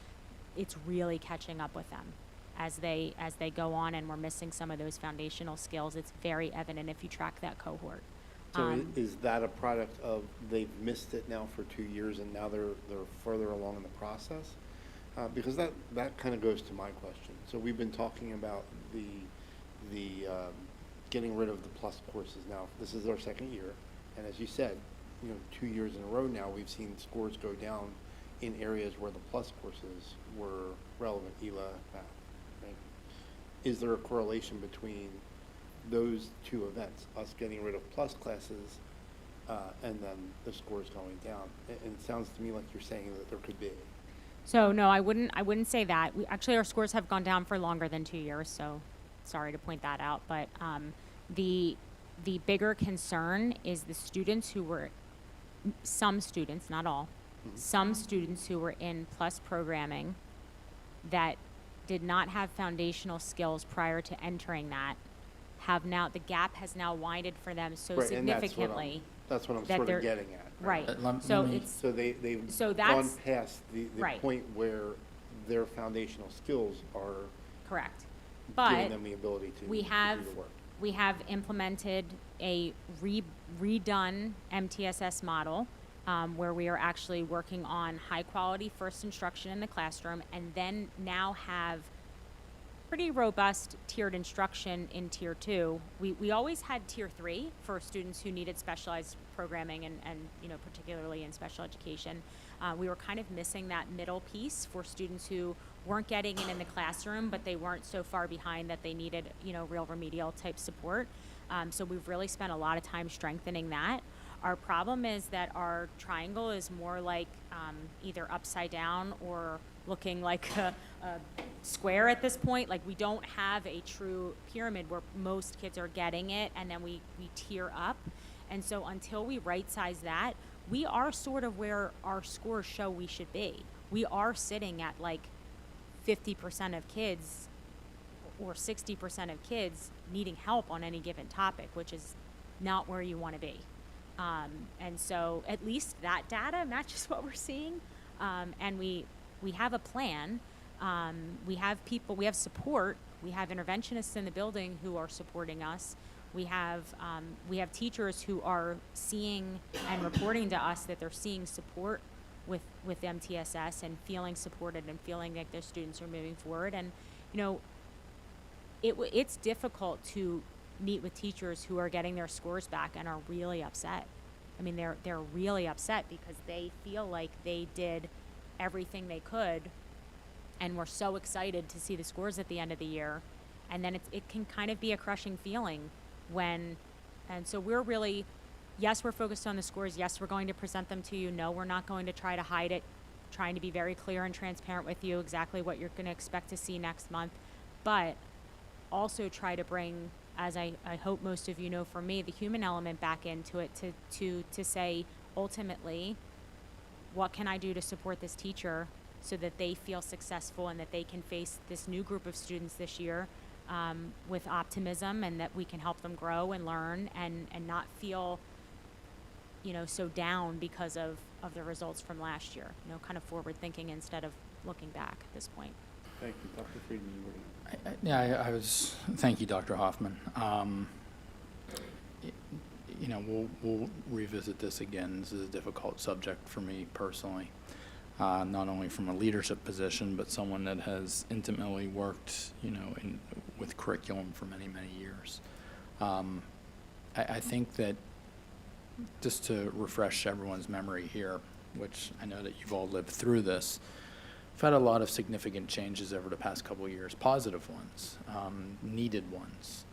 it's really catching up with them as they go on, and we're missing some of those foundational skills. It's very evident if you track that cohort. So is that a product of they've missed it now for 2 years and now they're further along in the process? Because that kind of goes to my question. So we've been talking about the getting rid of the plus courses now. This is our 2nd year, and as you said, 2 years in a row now we've seen scores go down in areas where the plus courses were relevant, ELA, math. Right? Is there a correlation between those 2 events, us getting rid of plus classes and then the scores going down? And it sounds to me like you're saying that there could be. So no, I wouldn't say that. Actually, our scores have gone down for longer than 2 years, so sorry to point that out. But the bigger concern is the students who were, some students, not all, some students who were in plus programming that did not have foundational skills prior to entering that have now, the gap has now widened for them so Right, significantly. That's what I'm that sort they're- of getting at. Right, Let so me- it's, So they've So gone that's- past the right. point where their foundational skills are correct. giving But them the ability to we do have, the work. we have implemented a redone MTSS model where we are actually working on high quality first instruction in the classroom, and then now have pretty robust tiered instruction in tier 2. We always had tier 3 for students who needed specialized programming and particularly in special education. We were kind of missing that middle piece for students who weren't getting it in the classroom, but they weren't so far behind that they needed, real remedial type support. So we've really spent a lot of time strengthening that. Our problem is that our triangle is more like either upside down or looking like a square at this point. Like, we don't have a true pyramid where most kids are getting it, and then we tier up. And so until we right size that, we are sort of where our scores show we should be. We are sitting at like 50% of kids or 60% of kids needing help on any given topic, which is not where you want to be. And so at least that data matches what we're seeing. And we have a plan. We have people, we have support. We have interventionists in the building who are supporting us. We have teachers who are seeing and reporting to us that they're seeing support with MTSS and feeling supported and feeling like their students are moving forward. And, it's difficult to meet with teachers who are getting their scores back and are really upset. I mean, they're really upset because they feel like they did everything they could and we're so excited to see the scores at the end of the year. And then it can kind of be a crushing feeling and so we're really, yes, we're focused on the scores. Yes, we're going to present them to you. No, we're not going to try to hide it, trying to be very clear and transparent with you exactly what you're going to expect to see next month. But also try to bring, as I hope most of you know from me, the human element back into it to say, ultimately, what can I do to support this teacher so that they feel successful and that they can face this new group of students this year with optimism, and that we can help them grow and learn and not feel, so down because of the results from last year. Kind of forward thinking instead of looking back at this point. Thank you. Dr. Friedman, you were Thank you, Dr. Hoffman. We'll revisit this again. This is a difficult subject for me personally, not only from a leadership position, but someone that has intimately worked, with curriculum for many, many years. I think that, just to refresh everyone's memory here, which I know that you've all lived through this, we've had a lot of significant changes over the past couple of years, positive ones, needed ones.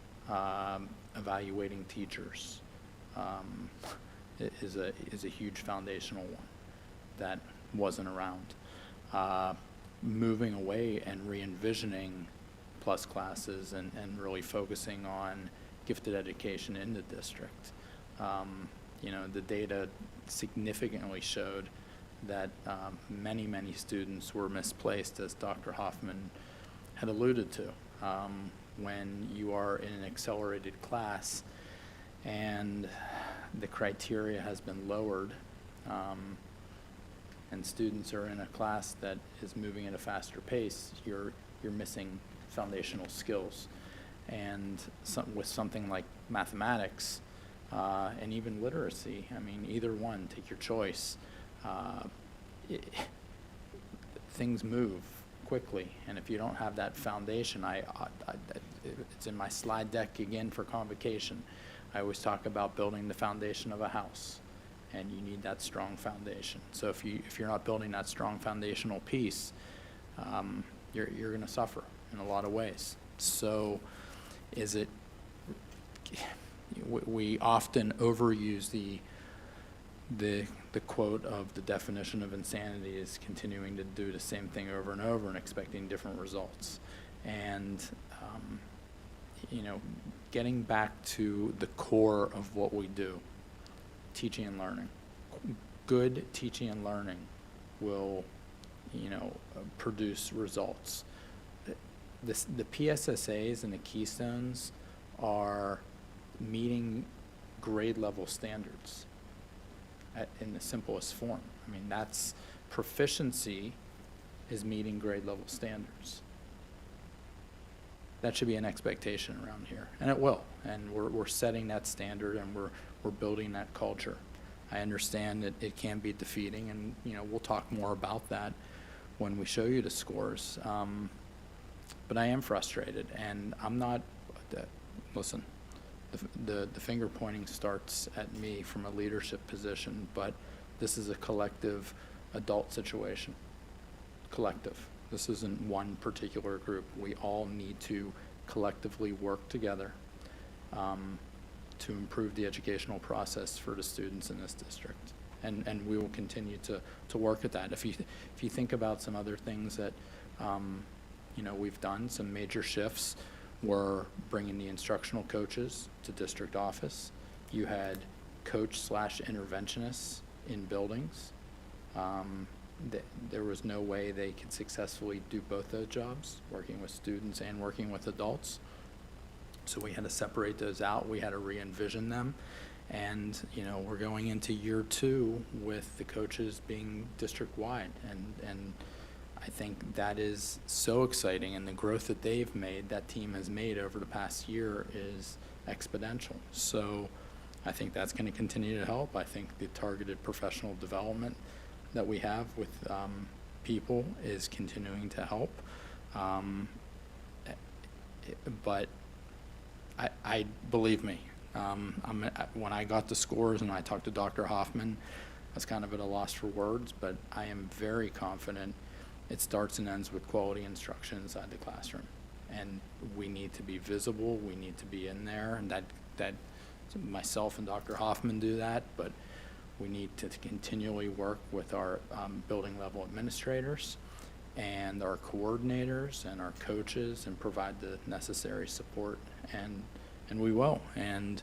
Evaluating teachers is a huge foundational one that wasn't around. Moving away and re-envisioning plus classes and really focusing on gifted education in the district. The data significantly showed that many, many students were misplaced, as Dr. Hoffman had alluded to. When you are in an accelerated class and the criteria has been lowered, and students are in a class that is moving at a faster pace, you're missing foundational skills. And with something like mathematics and even literacy, either one, take your choice. Things move quickly, and if you don't have that foundation, it's in my slide deck again for convocation. I always talk about building the foundation of a house, and you need that strong foundation. So if you're not building that strong foundational piece, you're going to suffer in a lot of ways. So we often overuse the quote of the definition of insanity is continuing to do the same thing over and over and expecting different results. And, getting back to the core of what we do, teaching and learning. Good teaching and learning will, produce results. The PSSAs and the keystones are meeting grade level standards in the simplest form. That's proficiency is meeting grade level standards. That should be an expectation around here, and it will. And we're setting that standard, and we're building that culture. I understand that it can be defeating, and we'll talk more about that when we show you the scores. But I am frustrated, and I'm not. Listen, the finger pointing starts at me from a leadership position, but this is a collective adult situation. Collective. This isn't one particular group. We all need to collectively work together to improve the educational process for the students in this district. And we will continue to work at that. If you think about some other things that we've done, some major shifts were bringing the instructional coaches to district office. You had coach/interventionists in buildings. There was no way they could successfully do both those jobs, working with students and working with adults. So we had to separate those out. We had to re-envision them. And, we're going into year 2 with the coaches being district-wide. And I think that is so exciting. And the growth that they've made, that team has made over the past year is exponential. So I think that's going to continue to help. I think the targeted professional development that we have with people is continuing to help. But I believe me, when I got the scores and I talked to Dr. Hoffman, I was kind of at a loss for words, but I am very confident it starts and ends with quality instruction inside the classroom. And we need to be visible, we need to be in there, and that myself and Dr. Hoffman do that, but we need to continually work with our building level administrators and our coordinators and our coaches and provide the necessary support, and we will. And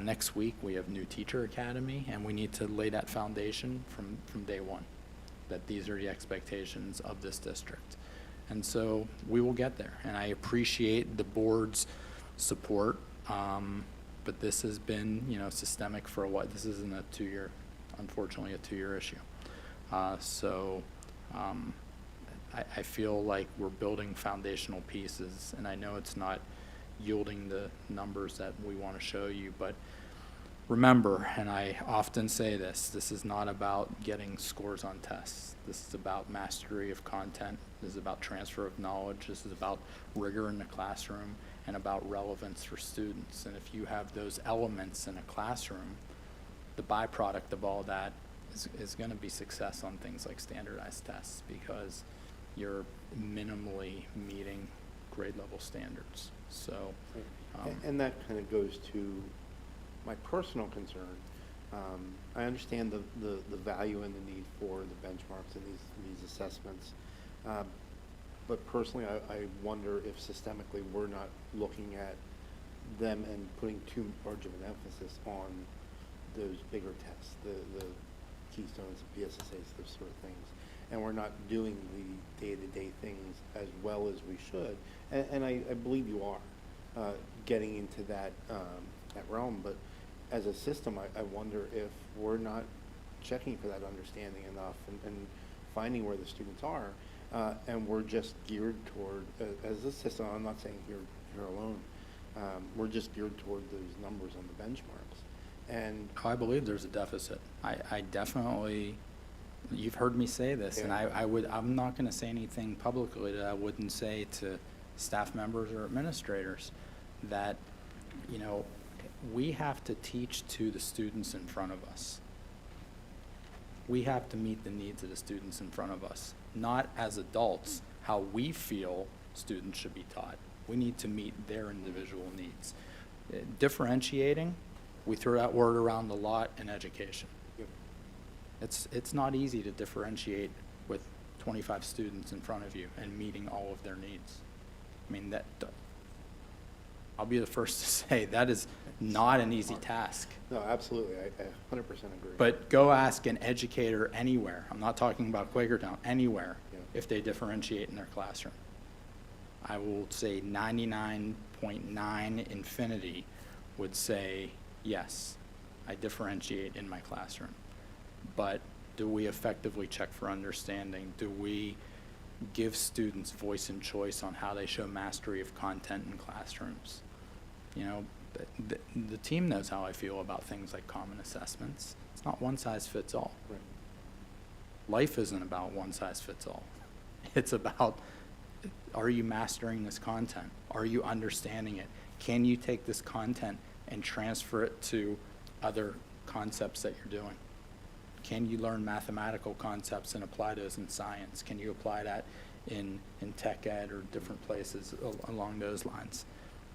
next week we have new teacher academy, and we need to lay that foundation from day one, that these are the expectations of this district. And so we will get there, and I appreciate the board's support, but this has been, you know, systemic for a while. This isn't a two-year, unfortunately, a two-year issue. I feel like we're building foundational pieces, and I know it's not yielding the numbers that we want to show you, but remember, and I often say this is not about getting scores on tests. This is about mastery of content. This is about transfer of knowledge. This is about rigor in the classroom and about relevance for students. And if you have those elements in a classroom, the byproduct of all that is going to be success on things like standardized tests, because you're minimally meeting grade level standards. So, And that kind of goes to my personal concern. I understand the value and the need for the benchmarks and these assessments. But personally, I wonder if systemically we're not looking at them and putting too large of an emphasis on those bigger tests, the keystones, the PSSAs, those sort of things. And we're not doing the day-to-day things as well as we should. And I believe you are getting into that realm. But as a system, I wonder if we're not checking for that understanding enough and finding where the students are. And we're just geared toward, as a system, I'm not saying here alone, we're just geared toward those numbers on the benchmarks. And I believe there's a deficit. I definitely, you've heard me say this, and I'm not going to say anything publicly that I wouldn't say to staff members or administrators, that, you know, we have to teach to the students in front of us. We have to meet the needs of the students in front of us, not as adults how we feel students should be taught. We need to meet their individual needs. Differentiating, we throw that word around a lot in education. Yep. It's not easy to differentiate with 25 students in front of you and meeting all of their needs. I mean, I'll be the first to say that is not an easy task. no, absolutely, I 100% agree. But go ask an educator anywhere, I'm not talking about Quakertown, anywhere, Yeah. if they differentiate in their classroom. I will say 99.9 infinity would say, yes, I differentiate in my classroom. But do we effectively check for understanding? Do we give students voice and choice on how they show mastery of content in classrooms? You know, the team knows how I feel about things like common assessments. It's not one size fits all. Right. Life isn't about one size fits all. It's about, are you mastering this content? Are you understanding it? Can you take this content and transfer it to other concepts that you're doing? Can you learn mathematical concepts and apply those in science? Can you apply that in tech ed or different places along those lines?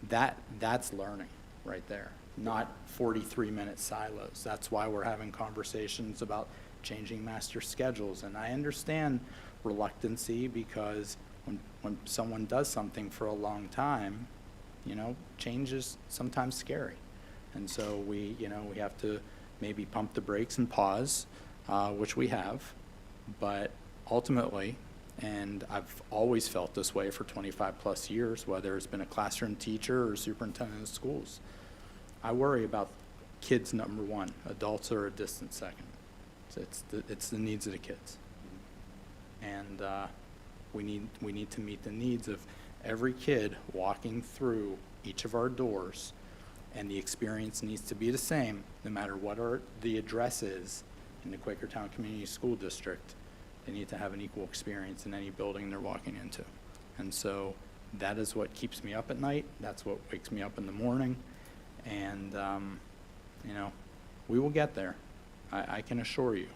That's learning right there, not 43-minute silos. That's why we're having conversations about changing master schedules. And I understand reluctancy, because when someone does something for a long time, you know, change is sometimes scary. And so we have to maybe pump the brakes and pause, which we have. But ultimately, and I've always felt this way for 25 plus years, whether it's been a classroom teacher or superintendent of schools, I worry about kids number one, adults are a distant second. So it's the needs of the kids. And we need to meet the needs of every kid walking through each of our doors, and the experience needs to be the same no matter what the address is in the Quakertown Community School District. They need to have an equal experience in any building they're walking into. And so that is what keeps me up at night. That's what wakes me up in the morning. And, you know, we will get there. I can assure you.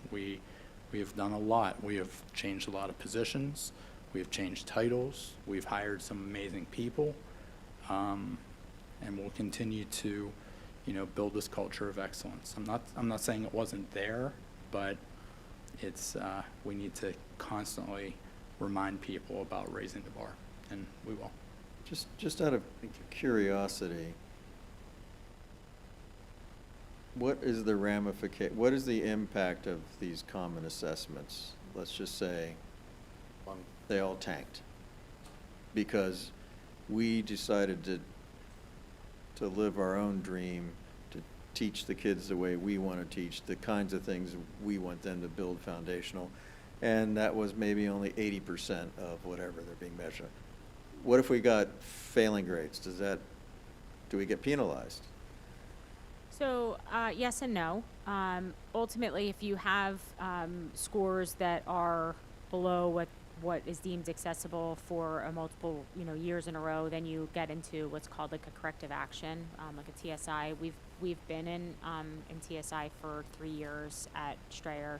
We have done a lot. We have changed a lot of positions. We have changed titles. We've hired some amazing people. And we'll continue to, build this culture of excellence. I'm not saying it wasn't there, but it's, we need to constantly remind people about raising the bar, and we will. Just out of curiosity, what is the impact of these common assessments? Let's just say they all tanked because we decided to live our own dream, to teach the kids the way we want to teach, the kinds of things we want them to build foundational, and that was maybe only 80% of whatever they're being measured. What if we got failing grades? Do we get penalized? So, yes and no. Ultimately, if you have scores that are below what is deemed accessible for a multiple, years in a row, then you get into what's called like a corrective action, like a TSI. We've been in TSI for 3 years at Strayer,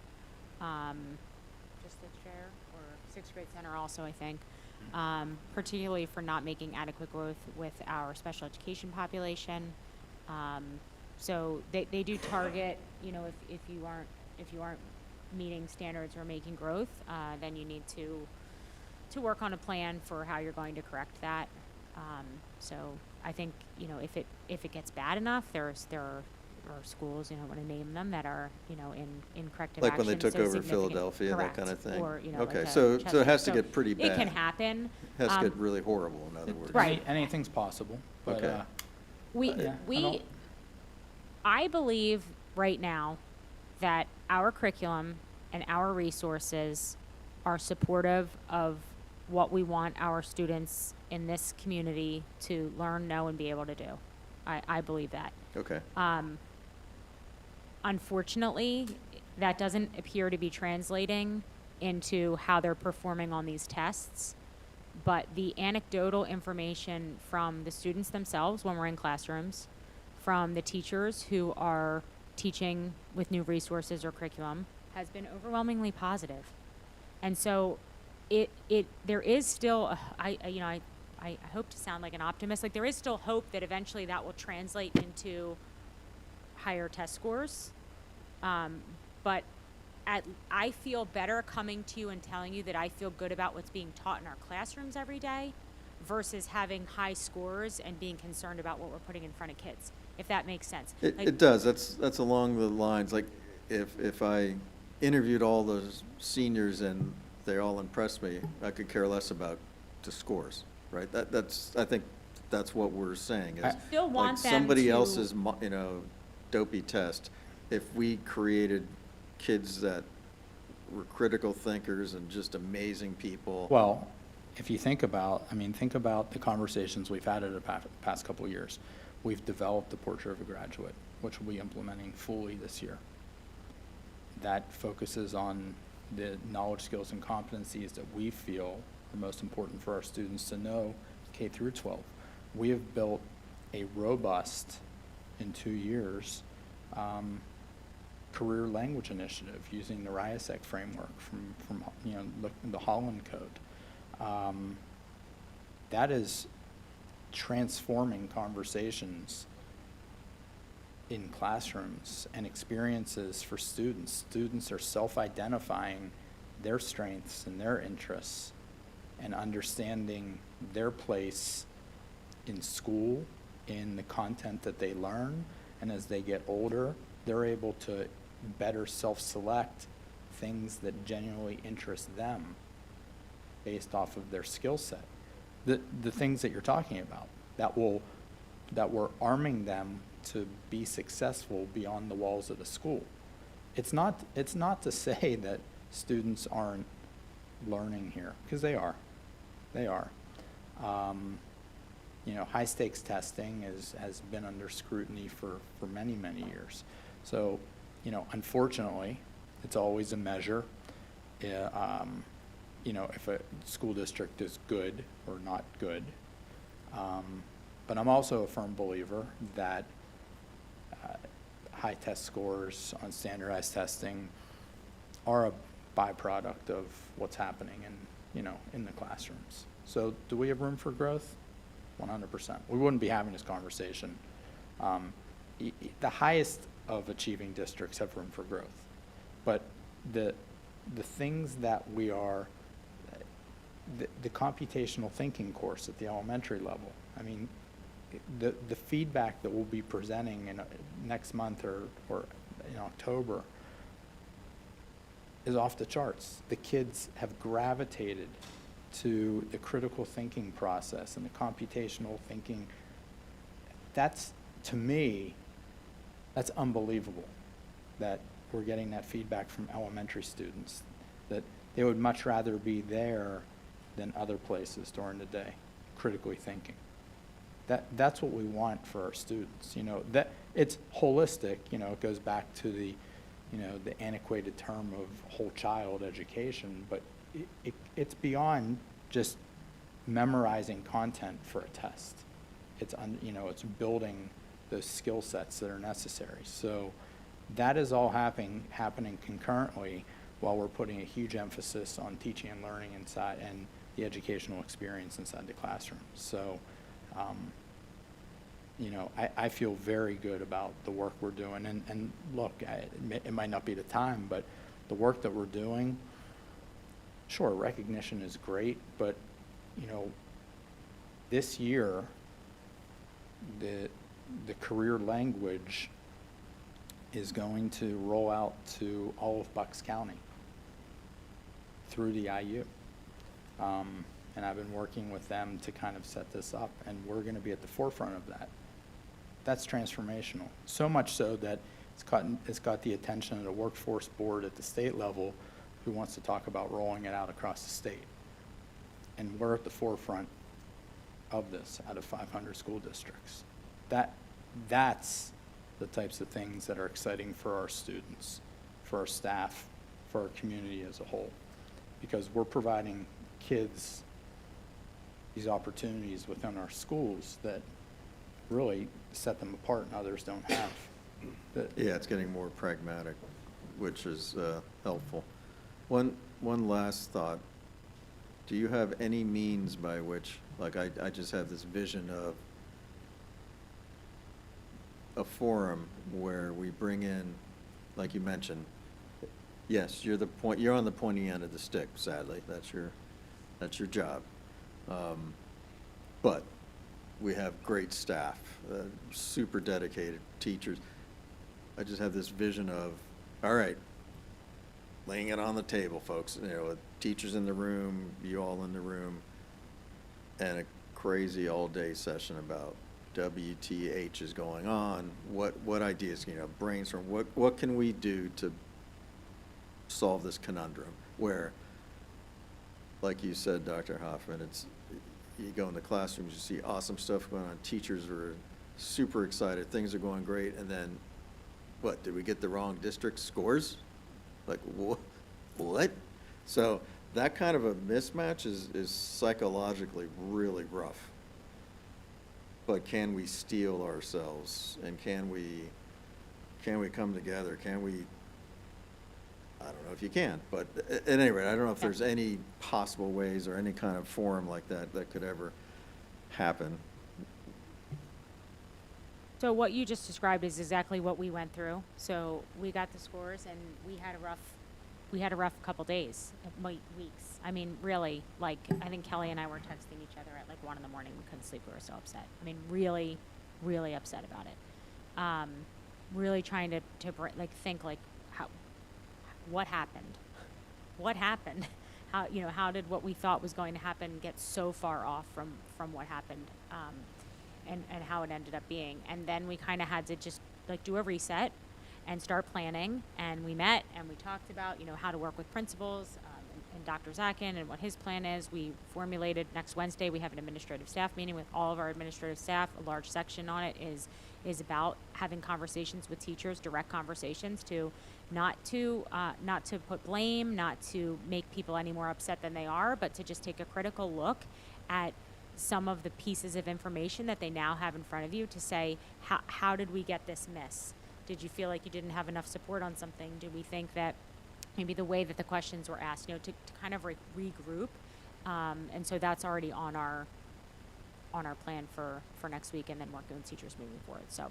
just at Strayer or Sixth Grade Center also, I think. Particularly for not making adequate growth with our special education population. So they do target, if you aren't meeting standards or making growth, then you need to work on a plan for how you're going to correct that. So I think, if it gets bad enough, there are schools, I don't want to name them, that are, in corrective Like action. when they took so over significant. Philadelphia, that Correct. kind of thing? Or, Okay, like a so it Chester. has to get pretty bad. It can happen. Has to get really horrible, in other words. Right. Anything's possible, but, Okay. I believe right now that our curriculum and our resources are supportive of what we want our students in this community to learn, know, and be able to do. I believe that. Okay. Unfortunately, that doesn't appear to be translating into how they're performing on these tests. But the anecdotal information from the students themselves when we're in classrooms, from the teachers who are teaching with new resources or curriculum, has been overwhelmingly positive. And so there is still, I hope to sound like an optimist, like there is still hope that eventually that will translate into higher test scores. But I feel better coming to you and telling you that I feel good about what's being taught in our classrooms every day versus having high scores and being concerned about what we're putting in front of kids, if that makes sense. It does. That's along the lines, like, if I interviewed all those seniors and they all impressed me, I could care less about the scores, right? I think that's what we're saying is, Still want like, them somebody to- else's, dopey test. If we created kids that were critical thinkers and just amazing people. well, if you think about the conversations we've had in the past couple of years. We've developed the Portrait of a Graduate, which we'll be implementing fully this year. That focuses on the knowledge, skills, and competencies that we feel are most important for our students to know K through 12. We have built a robust, in 2 years, career language initiative using the RIASEC framework from the Holland Code. That is transforming conversations in classrooms and experiences for students. Students are self-identifying their strengths and their interests and understanding their place in school, in the content that they learn, and as they get older, they're able to better self-select things that genuinely interest them based off of their skill set. The things that you're talking about, that we're arming them to be successful beyond the walls of the school. It's not to say that students aren't learning here, because they are. They are. High stakes testing has been under scrutiny for many, many years. So, unfortunately, it's always a measure. If a school district is good or not good. But I'm also a firm believer that high test scores on standardized testing are a byproduct of what's happening in the classrooms. So do we have room for growth? 100%. We wouldn't be having this conversation. The highest of achieving districts have room for growth. But the things that we are, the computational thinking course at the elementary level, I mean, the feedback that we'll be presenting in next month or in October is off the charts. The kids have gravitated to the critical thinking process and the computational thinking. That's, to me, that's unbelievable that we're getting that feedback from elementary students, that they would much rather be there than other places during the day, critically thinking. That's what we want for our students. That it's holistic. It goes back to the antiquated term of whole child education, but it's beyond just memorizing content for a test. It's it's building those skill sets that are necessary. So that is all happening concurrently while we're putting a huge emphasis on teaching and learning inside and the educational experience inside the classroom. So, I feel very good about the work we're doing. And look, it might not be the time, but the work that we're doing, sure, recognition is great, but, this year, the career language is going to roll out to all of Bucks County through the IU. And I've been working with them to kind of set this up, and we're going to be at the forefront of that. That's transformational. So much so that it's got the attention of the workforce board at the state level who wants to talk about rolling it out across the state. And we're at the forefront of this out of 500 school districts. That's the types of things that are exciting for our students, for our staff, for our community as a whole. Because we're providing kids these opportunities within our schools that really set them apart and others don't have. Yeah, it's getting more pragmatic, which is helpful. One last thought. Do you have any means by which, like I just have this vision of a forum where we bring in, like you mentioned, yes, you're on the pointy end of the stick, sadly. That's your job. But we have great staff, super dedicated teachers. I just have this vision of, all right, laying it on the table, folks, with teachers in the room, you all in the room, and a crazy all-day session about WTH is going on, what ideas, brainstorm, what can we do to solve this conundrum where, like you said, Dr. Hoffman, you go in the classrooms, you see awesome stuff going on, teachers are super excited, things are going great, and then, what, did we get the wrong district scores? Like, what? So that kind of a mismatch is psychologically really rough. But can we steel ourselves, and can we come together? Can we, I don't know if you can, but at any rate, I don't know if there's any possible ways or any kind of forum like that could ever happen. So what you just described is exactly what we went through. So we got the scores, and we had a rough couple days, weeks. I mean, really, like, I think Kelly and I were texting each other at like 1 in the morning. We couldn't sleep. We were so upset. I mean, really, really upset about it. Really trying to think like, what happened? What happened? How did what we thought was going to happen get so far off from what happened? And how it ended up being. And then we kind of had to just like do a reset and start planning. And we met and we talked about, how to work with principals and Dr. Zakin and what his plan is. We formulated next Wednesday, we have an administrative staff meeting with all of our administrative staff. A large section on it is about having conversations with teachers, direct conversations to not to put blame, not to make people any more upset than they are, but to just take a critical look at some of the pieces of information that they now have in front of you to say, how did we get this miss? Did you feel like you didn't have enough support on something? Do we think that, maybe the way that the questions were asked, to kind of regroup. And so that's already on our plan for next week, and then working with teachers moving forward. So,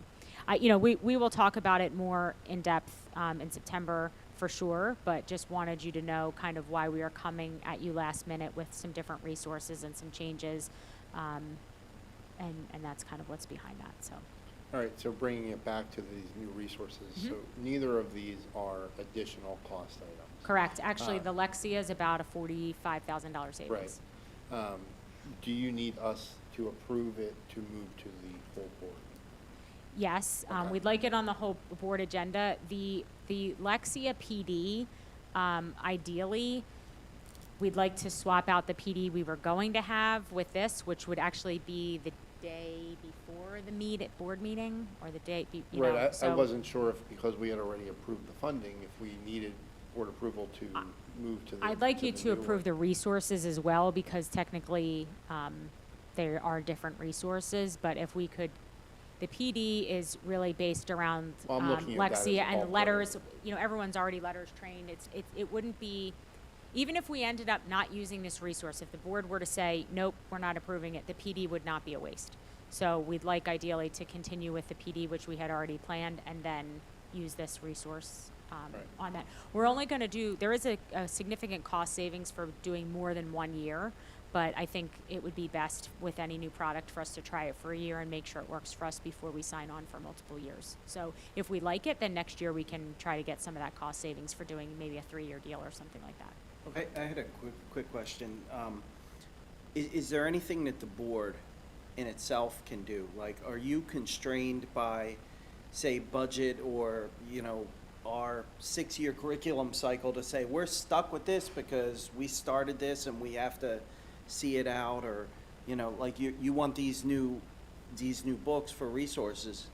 we will talk about it more in depth in September for sure, but just wanted you to know kind of why we are coming at you last minute with some different resources and some changes. And that's kind of what's behind that, so. All right, so bringing it back to these new resources, Mm-hmm. so neither of these are additional cost items. Correct. Actually, Uh, the Lexia is about a $45,000 savings. Right. Do you need us to approve it to move to the full board? Yes, Okay. we'd like it on the whole board agenda. The Lexia PD, ideally, we'd like to swap out the PD we were going to have with this, which would actually be the day before the board meeting, or the day, Right, I so. wasn't sure if, because we had already approved the funding, if we needed board approval to move to the. I'd like you the to new approve one. the resources as well, because technically, there are different resources, but if we could, the PD is really based around, Well, I'm looking at that as Lexia, a and the bulk letters, item. everyone's already letters trained, it wouldn't be, even if we ended up not using this resource, if the board were to say, nope, we're not approving it, the PD would not be a waste. So we'd like ideally to continue with the PD, which we had already planned, and then use this resource Right. on that. We're only going to do, there is a significant cost savings for doing more than 1 year, but I think it would be best with any new product for us to try it for a year and make sure it works for us before we sign on for multiple years. So if we like it, then next year we can try to get some of that cost savings for doing maybe a 3-year deal or something like that. I had a quick question. Is there anything that the board in itself can do? Like, are you constrained by, say, budget or, our 6-year curriculum cycle to say, we're stuck with this because we started this and we have to see it out? Or, like you want these new books for resources.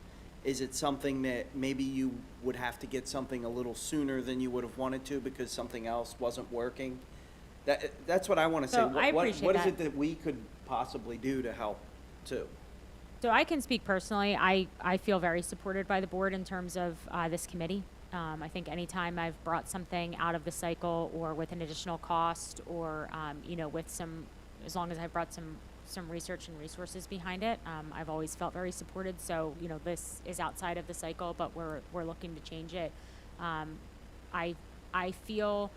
Is it something that maybe you would have to get something a little sooner than you would have wanted to because something else wasn't working? That's what I want to say. So I appreciate What is that. it that we could possibly do to help too? So I can speak personally. I feel very supported by the board in terms of this committee. I think anytime I've brought something out of the cycle or with an additional cost or, with some, as long as I've brought some research and resources behind it, I've always felt very supported. So, this is outside of the cycle, but we're looking to change it. I feel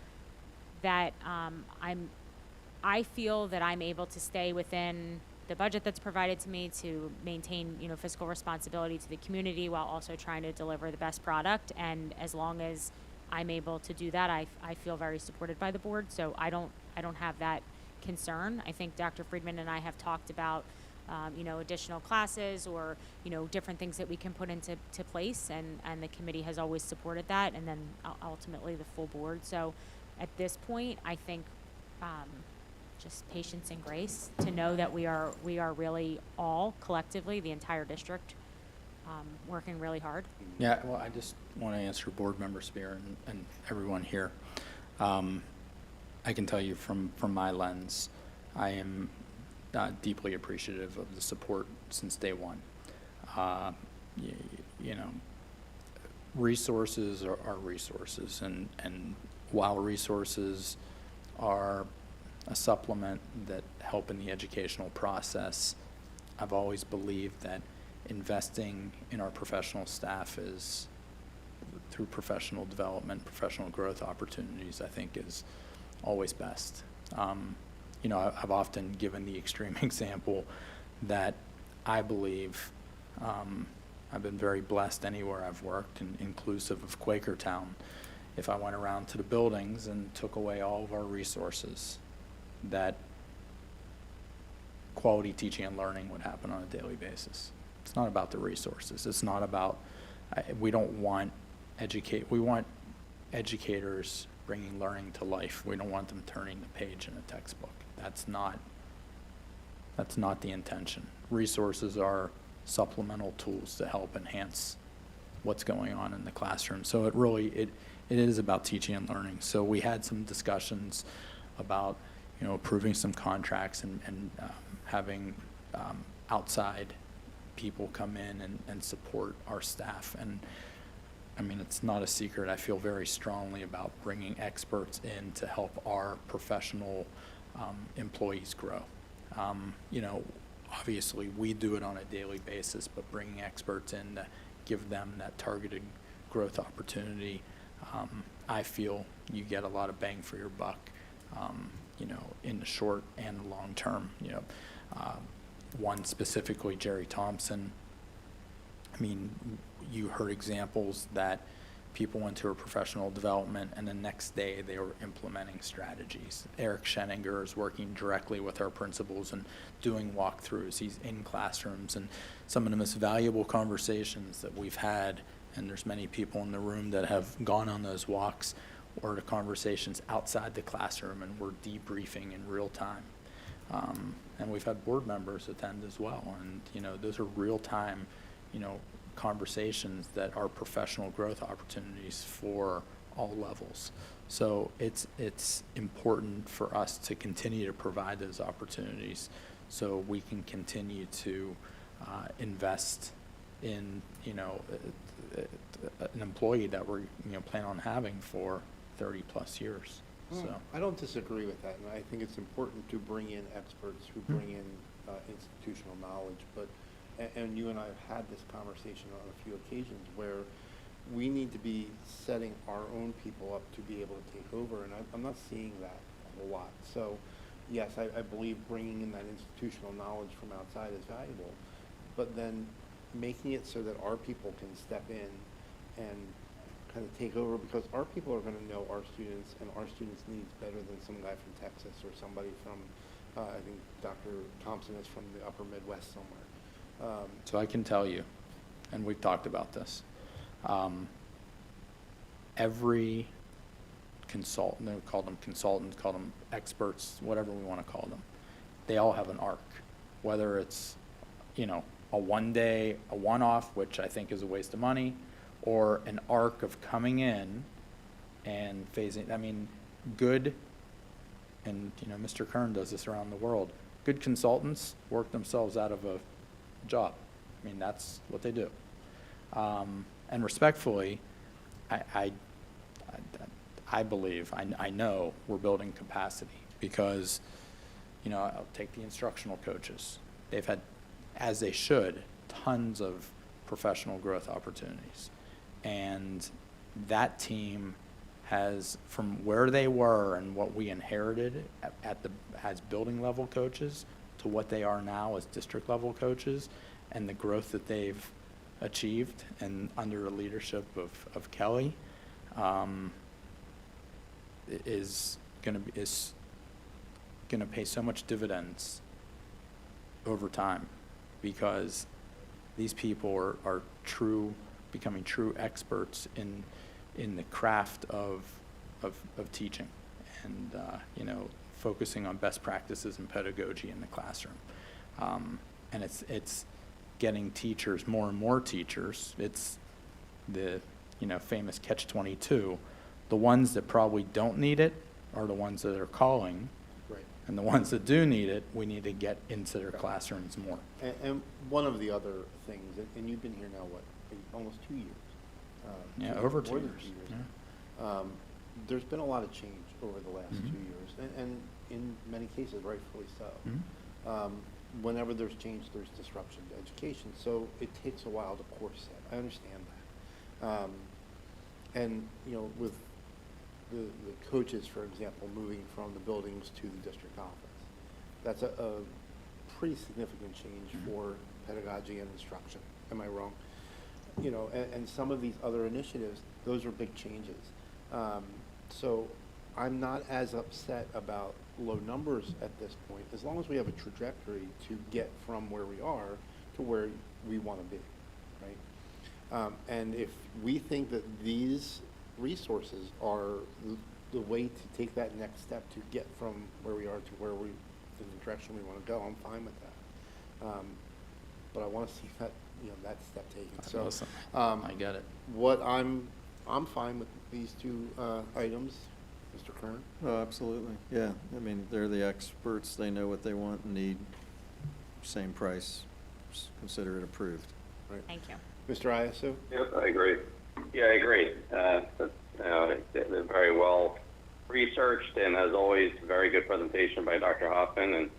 that I'm able to stay within the budget that's provided to me to maintain, fiscal responsibility to the community while also trying to deliver the best product. And as long as I'm able to do that, I feel very supported by the board. So I don't have that concern. I think Dr. Friedman and I have talked about, additional classes or, different things that we can put into place. And the committee has always supported that. And then ultimately the full board. So at this point, I think, just patience and grace to know that we are really all collectively, the entire district, working really hard. Yeah, well, I just want to answer board member Spear and everyone here. I can tell you from my lens, I am deeply appreciative of the support since day one. Resources are resources, and while resources are a supplement that help in the educational process, I've always believed that investing in our professional staff is, through professional development, professional growth opportunities, I think is always best. I've often given the extreme example that I believe I've been very blessed anywhere I've worked, and inclusive of Quakertown. If I went around to the buildings and took away all of our resources, that quality teaching and learning would happen on a daily basis. It's not about the resources. It's not about, we want educators bringing learning to life. We don't want them turning the page in a textbook. That's not the intention. Resources are supplemental tools to help enhance what's going on in the classroom. So it is about teaching and learning. So we had some discussions about approving some contracts and having outside people come in and support our staff. And I mean, it's not a secret. I feel very strongly about bringing experts in to help our professional employees grow. You know, obviously, we do it on a daily basis, but bringing experts in to give them that targeted growth opportunity, I feel you get a lot of bang for your buck, you know, in the short and long term. You know, one specifically, Jerry Thompson. I mean, you heard examples that people went to a professional development and the next day they were implementing strategies. Eric Scheninger is working directly with our principals and doing walkthroughs. He's in classrooms, and some of the most valuable conversations that we've had, and there's many people in the room that have gone on those walks, or the conversations outside the classroom, and we're debriefing in real time. And we've had board members attend as well, and you know, those are real time, you know, conversations that are professional growth opportunities for all levels. So it's important for us to continue to provide those opportunities so we can continue to invest in, you know, an employee that we're, you know, plan on having for 30 plus years. So I don't disagree with that, and I think it's important to bring in experts who bring in institutional knowledge, but and you and I have had this conversation on a few occasions where we need to be setting our own people up to be able to take over, and I'm not seeing that a whole lot. So, yes, I believe bringing in that institutional knowledge from outside is valuable, but then making it so that our people can step in and kind of take over, because our people are going to know our students and our students' needs better than some guy from Texas or somebody from, I think Dr. Thompson is from the upper Midwest somewhere. So I can tell you, and we've talked about this, every consultant, we call them consultants, call them experts, whatever we want to call them, they all have an arc, whether it's, you know, a one-day, a one-off, which I think is a waste of money, or an arc of coming in and phasing. I mean, good, and you know, Mr. Kern does this around the world, good consultants work themselves out of a job. I mean, that's what they do. And respectfully, I believe, I know we're building capacity because, you know, I'll take the instructional coaches. They've had, as they should, tons of professional growth opportunities. And that team has, from where they were and what we inherited as building level coaches to what they are now as district level coaches, and the growth that they've achieved and under the leadership of Kelly, is going to pay so much dividends over time, because these people are becoming true experts in the craft of teaching, and you know, focusing on best practices and pedagogy in the classroom. And it's getting teachers, more and more teachers. It's the, you know, famous catch-22. The ones that probably don't need it are the ones that are calling. Right. And the ones that do need it, we need to get into their classrooms more. And one of the other things, and you've been here now, what, almost 2 years? Yeah, over 2 more than years. 2 years. Yeah. There's been a lot of change over the last Mhm. 2 years, and in many cases, rightfully so. Mhm. Whenever there's change, there's disruption to education, so it takes a while to course set. I understand that. And, you know, with the coaches, for example, moving from the buildings to the district office, that's a pretty significant change for pedagogy and instruction. Am I wrong? You know, and some of these other initiatives, those are big changes. So I'm not as upset about low numbers at this point, as long as we have a trajectory to get from where we are to where we want to be, right? And if we think that these resources are the way to take that next step to get from where we are to where in the direction we want to go, I'm fine with that. But I want to see that, you know, that step taken. So, Listen, I get it. what I'm fine with these two items, Mr. Kern. Oh, absolutely, yeah. I mean, they're the experts, they know what they want and need, same price, consider it approved. Right. Thank you. Mr. Iaso? Yep, I agree. Yeah, I agree. They're very well researched, and as always, very good presentation by Dr. Hoffman. And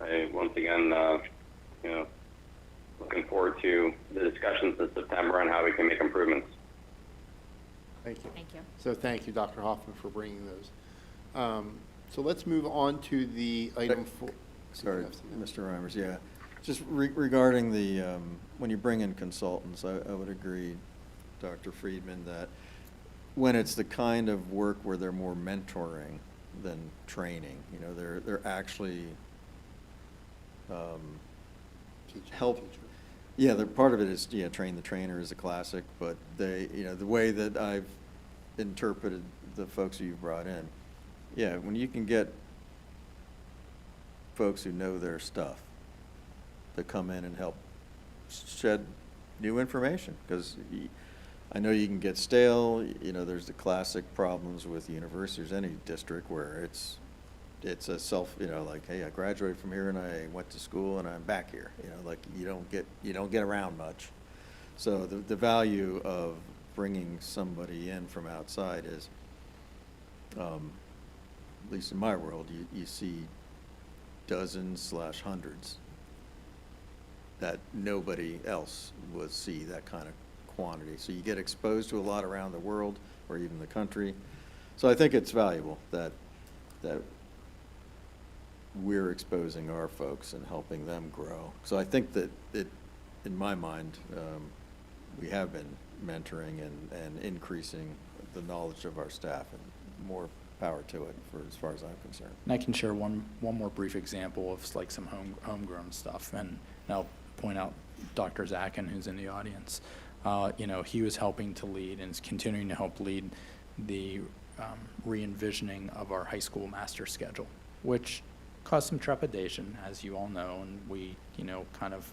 I, once again, looking forward to the discussions in September on how we can make improvements. Thank you. Thank you. So thank you, Dr. Hoffman, for bringing those. So let's move on to the item four. Sorry, Mr. Reimers, yeah. Just regarding the, when you bring in consultants, I would agree, Dr. Friedman, that when it's the kind of work where they're more mentoring than training, they're actually help. Yeah, part of it is, train the trainer is a classic, but they, the way that I've interpreted the folks who you've brought in, when you can get folks who know their stuff to come in and help shed new information, because I know you can get stale, there's the classic problems with universities, any district where it's a like, hey, I graduated from here and I went to school and I'm back here, like you don't get around much. So the value of bringing somebody in from outside is, at least in my world, you see dozens/hundreds that nobody else would see that kind of quantity. So you get exposed to a lot around the world or even the country. So I think it's valuable that we're exposing our folks and helping them grow. So I think that in my mind, we have been mentoring and increasing the knowledge of our staff, and more power to it for as far as I'm concerned. And I can share one more brief example of like some homegrown stuff, and I'll point out Dr. Zakin, who's in the audience. He was helping to lead and is continuing to help lead the re-envisioning of our high school master schedule, which caused some trepidation, as you all know, and we, kind of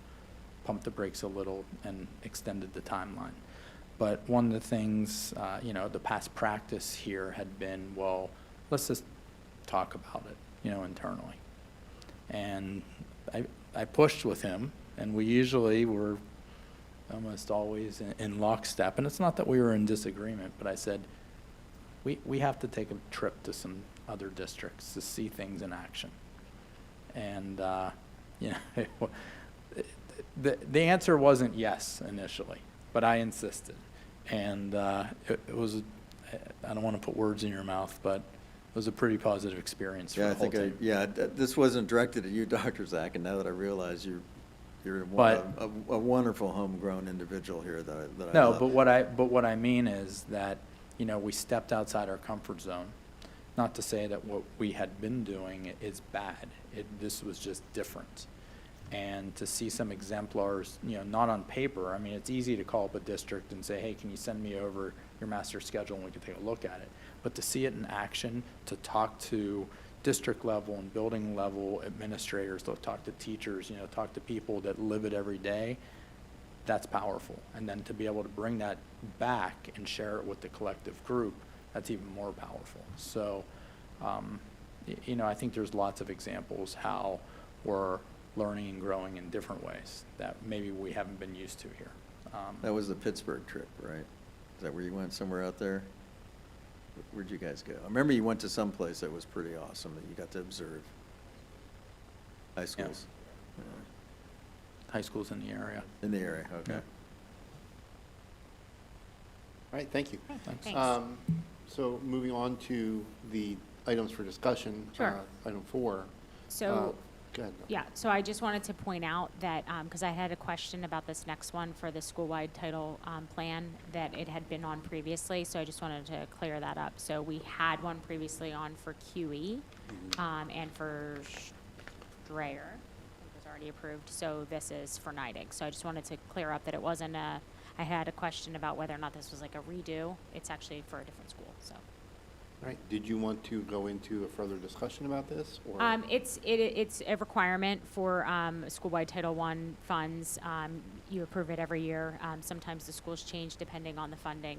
pumped the brakes a little and extended the timeline. But one of the things, the past practice here had been, well, let's just talk about it, internally. And I pushed with him, and we usually were almost always in lockstep. And it's not that we were in disagreement, but I said, we have to take a trip to some other districts to see things in action. And, the answer wasn't yes initially, but I insisted. And it was, I don't want to put words in your mouth, but it was a pretty positive experience for the whole team. This wasn't directed at you, Dr. Zach, and now that I realize you're a wonderful homegrown individual here that I No, love. but what I mean is that, we stepped outside our comfort zone. Not to say that what we had been doing is bad. This was just different. And to see some exemplars, not on paper. I mean, it's easy to call up a district and say, hey, can you send me over your master schedule and we can take a look at it. But to see it in action, to talk to district level and building level administrators, to talk to teachers, talk to people that live it every day, that's powerful. And then to be able to bring that back and share it with the collective group, that's even more powerful. So, I think there's lots of examples how we're learning and growing in different ways that maybe we haven't been used to here. That was the Pittsburgh trip, right? Is that where you went, somewhere out there? Where'd you guys go? I remember you went to some place that was pretty awesome that you got to observe. High schools. High schools in the area. In the area, okay. Yeah. All right, thank you. Thanks. So moving on to the items for discussion. Sure. Item 4. So, Go ahead. yeah, so I just wanted to point out that, because I had a question about this next one for the school-wide title plan, that it had been on previously, so I just wanted to clear that up. So we had one previously on for QE and for Strayer, it was already approved, so this is for NIDIG. So I just wanted to clear up that it wasn't I had a question about whether or not this was like a redo. It's actually for a different school, so. All right, did you want to go into a further discussion about this? Or? It's a requirement for school-wide Title I funds. You approve it every year. Sometimes the schools change depending on the funding,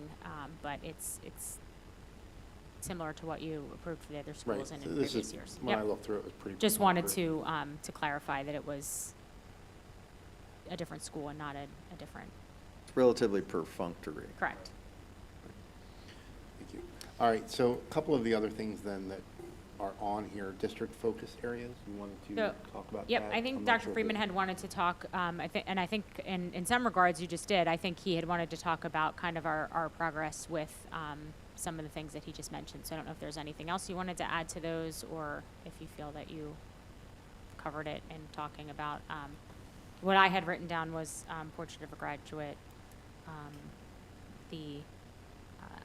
but it's similar to what you approved for the other schools Right. in So this previous is, years. when I Yep. looked through it, it was pretty. Just wanted accurate. to clarify that it was a different school and not a different, It's relatively perfunctory. correct. All right, so a couple of the other things then that are on here, district focus areas, you wanted to So, talk about that? Yep, I think I'm not Dr. sure if Freeman it- had wanted to talk, and I think in some regards you just did. I think he had wanted to talk about kind of our progress with some of the things that he just mentioned. So I don't know if there's anything else you wanted to add to those, or if you feel that you covered it in talking about, what I had written down was portrait of a graduate, the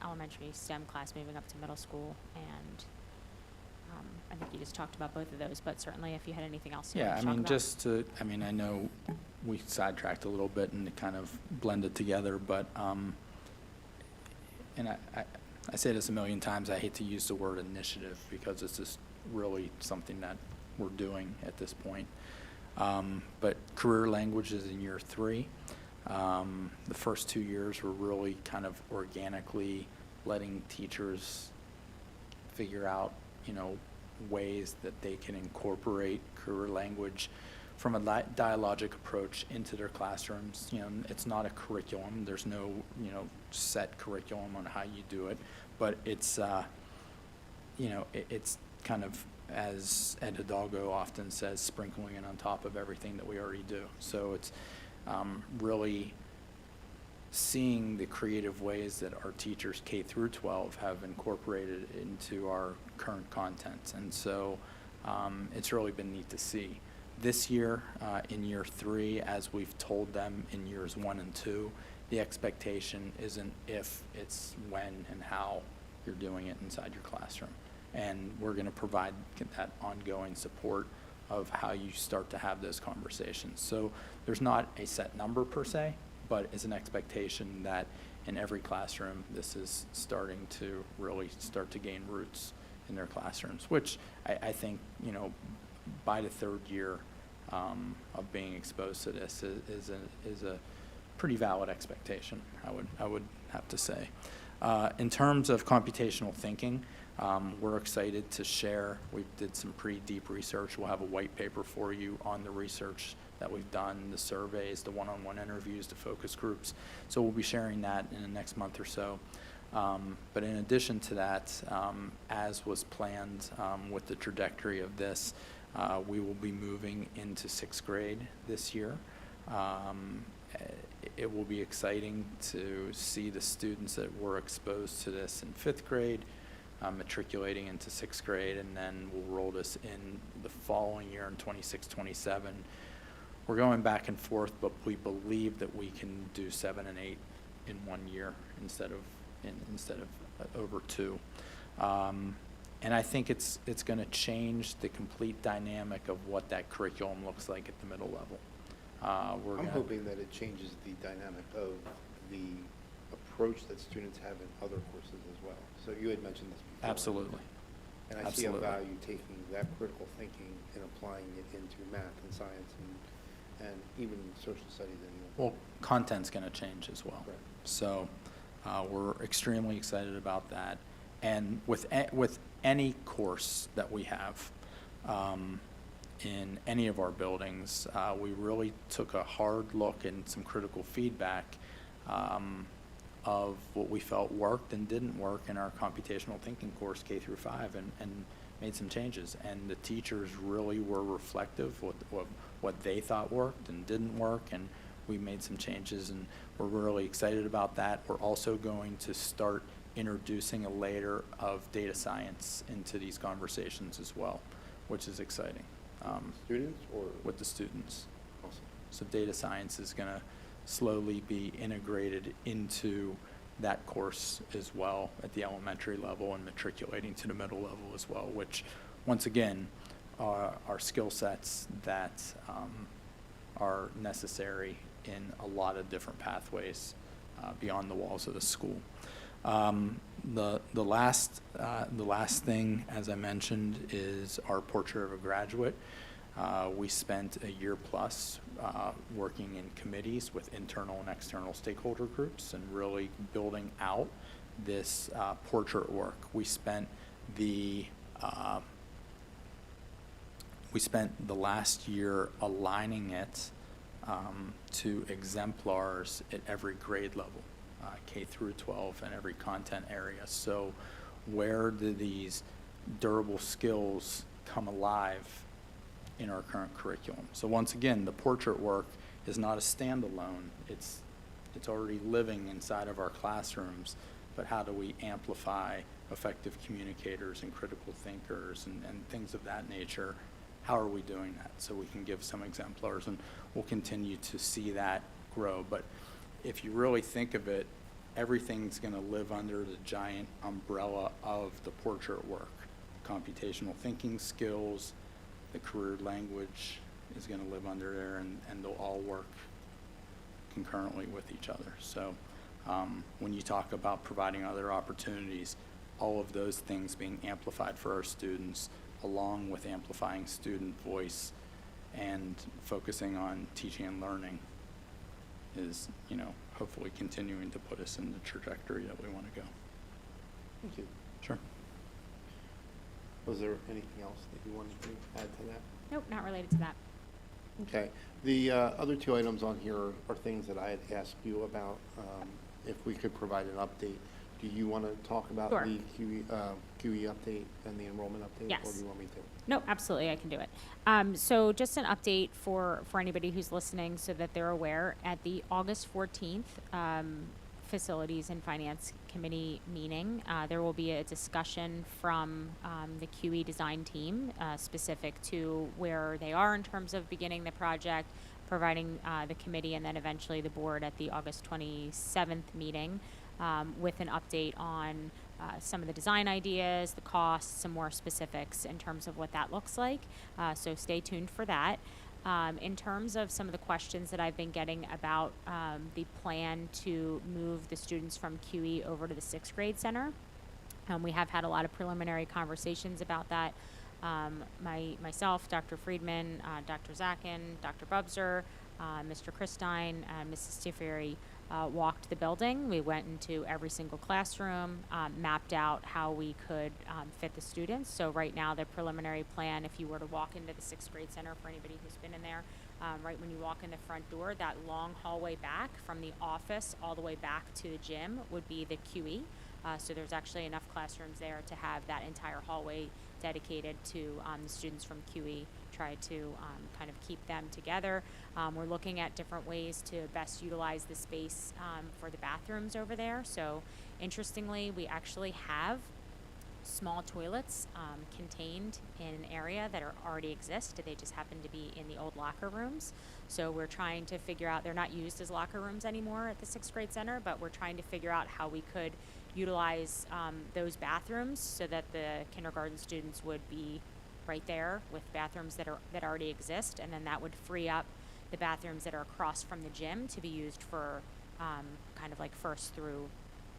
elementary STEM class moving up to middle school, and I think you just talked about both of those, but certainly if you had anything else you Yeah, wanted I to talk mean, about. just to, I mean, I know we sidetracked a little bit and it kind of blended together, but, and I say this a million times, I hate to use the word initiative because it's just really something that we're doing at this point. But career language is in year 3. The first 2 years were really kind of organically letting teachers figure out, ways that they can incorporate career language from a dialogic approach into their classrooms. It's not a curriculum. There's no, set curriculum on how you do it, but it's, it's kind of, as Ed Hidalgo often says, sprinkling it on top of everything that we already do. So it's really seeing the creative ways that our teachers K through 12 have incorporated into our current content. And so it's really been neat to see. This year, in year 3, as we've told them in years 1 and 2, the expectation isn't if, it's when and how you're doing it inside your classroom. And we're going to provide that ongoing support of how you start to have those conversations. So there's not a set number per se, but it's an expectation that in every classroom, this is starting to really start to gain roots in their classrooms, which I think, by the 3rd year of being exposed to this is a pretty valid expectation, I would have to say. In terms of computational thinking, we're excited to share. We did some pretty deep research. We'll have a white paper for you on the research that we've done, the surveys, the one-on-one interviews, the focus groups. So we'll be sharing that in the next month or so. But in addition to that, as was planned with the trajectory of this, we will be moving into 6th grade this year. It will be exciting to see the students that were exposed to this in 5th grade matriculating into 6th grade, and then we'll roll this in the following year in 26, 27. We're going back and forth, but we believe that we can do 7 and 8 in 1 year instead of over 2. And I think it's going to change the complete dynamic of what that curriculum looks like at the middle level. I'm hoping that it changes the dynamic of the approach that students have in other courses as well. So you had mentioned this before. Absolutely. And I Absolutely. see a value taking that critical thinking and applying it into math and science and even social studies. Well, content's going to change as well. Right. So we're extremely excited about that. And with any course that we have in any of our buildings, we really took a hard look and some critical feedback of what we felt worked and didn't work in our computational thinking course K through 5 and made some changes. And the teachers really were reflective of what they thought worked and didn't work, and we made some changes, and we're really excited about that. We're also going to start introducing a layer of data science into these conversations as well, which is exciting. Students or? With the students. Awesome. So data science is going to slowly be integrated into that course as well at the elementary level and matriculating to the middle level as well, which once again are skill sets that are necessary in a lot of different pathways beyond the walls of the school. The last thing, as I mentioned, is our portrait of a graduate. We spent a year plus working in committees with internal and external stakeholder groups and really building out this portrait work. We spent the last year aligning it to exemplars at every grade level, K through 12, and every content area. So where do these durable skills come alive in our current curriculum? So once again, the portrait work is not a standalone. It's already living inside of our classrooms, but how do we amplify effective communicators and critical thinkers and things of that nature? How are we doing that? So we can give some exemplars, and we'll continue to see that grow. But if you really think of it, everything's going to live under the giant umbrella of the portrait work. Computational thinking skills, the career language is going to live under there, and they'll all work concurrently with each other. So when you talk about providing other opportunities, all of those things being amplified for our students, along with amplifying student voice and focusing on teaching and learning, is, hopefully continuing to put us in the trajectory that we want to go. Thank you. Sure. Was there anything else that you wanted to add to that? Nope, not related to that. Okay. The other two items on here are things that I had asked you about, if we could provide an update. Do you want to talk about Sure. the QE update and the enrollment update? Or Yes. do you want me to? No, absolutely, I can do it. So just an update for anybody who's listening so that they're aware. At the August 14th Facilities and Finance Committee meeting, there will be a discussion from the QE design team specific to where they are in terms of beginning the project, providing the committee and then eventually the board at the August 27th meeting with an update on some of the design ideas, the costs, some more specifics in terms of what that looks like. So stay tuned for that. In terms of some of the questions that I've been getting about the plan to move the students from QE over to the 6th grade center, we have had a lot of preliminary conversations about that. Myself, Dr. Friedman, Dr. Zakin, Dr. Bubser, Mr. Christine, Mrs. Stiferi walked the building. We went into every single classroom, mapped out how we could fit the students. So right now, the preliminary plan, if you were to walk into the 6th grade center, for anybody who's been in there, right when you walk in the front door, that long hallway back from the office all the way back to the gym would be the QE. So there's actually enough classrooms there to have that entire hallway dedicated to the students from QE, try to kind of keep them together. We're looking at different ways to best utilize the space for the bathrooms over there. So interestingly, we actually have small toilets contained in an area that already exist. They just happen to be in the old locker rooms. So we're trying to figure out, they're not used as locker rooms anymore at the 6th grade center, but we're trying to figure out how we could utilize those bathrooms so that the kindergarten students would be right there with bathrooms that already exist, and then that would free up the bathrooms that are across from the gym to be used for kind of like 1st through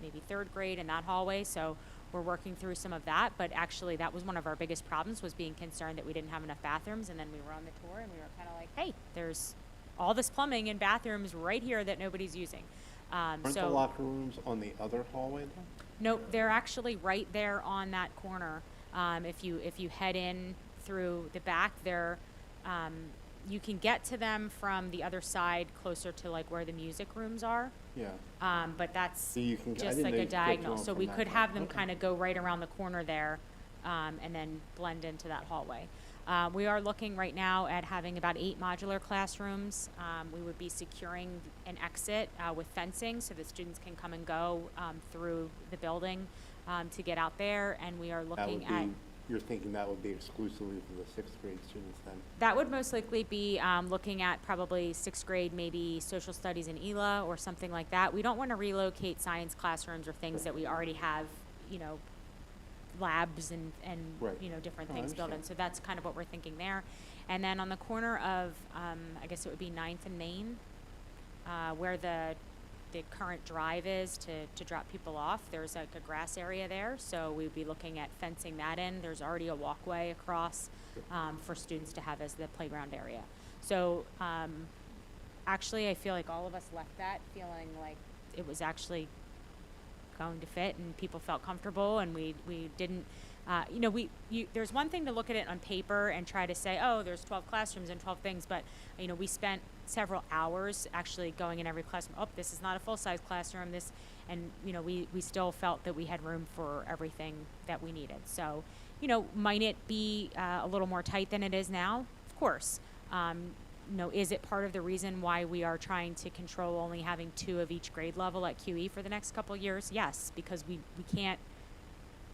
maybe 3rd grade in that hallway. So we're working through some of that, but actually that was one of our biggest problems, was being concerned that we didn't have enough bathrooms. And then we were on the tour and we were kind of like, hey, there's all this plumbing and bathrooms right here that nobody's using. Aren't the locker rooms on the other hallway? Nope, they're actually right there on that corner. If you head in through the back, there, you can get to them from the other side, closer to like where the music rooms are. Yeah. But that's So you can, I just didn't like know a you could get to diagonal. them So from we that could side. have them Okay. kind of go right around the corner there, and then blend into that hallway. We are looking right now at having about 8 modular classrooms. We would be securing an exit with fencing so that students can come and go through the building to get out there. And we are That looking would at, be, you're thinking that would be exclusively for the 6th grade students then? that would most likely be looking at probably 6th grade, maybe social studies in ELA or something like that. We don't want to relocate science classrooms or things that we already have, labs and Right. different No, I things built in. understand. So that's kind of what we're thinking there. And then on the corner of, I guess it would be 9th and Main, where the current drive is to drop people off, there's like a grass area there. So we'd be looking at fencing that in. There's already a walkway across for students to have as the playground area. So actually, I feel like all of us left that feeling like it was actually going to fit and people felt comfortable, and we didn't there's one thing to look at it on paper and try to say, oh, there's 12 classrooms and 12 things, but we spent several hours actually going in every classroom. Oh, this is not a full-size classroom, and, we still felt that we had room for everything that we needed. So, might it be a little more tight than it is now? Of course. Is it part of the reason why we are trying to control only having 2 of each grade level at QE for the next couple years? Yes, because we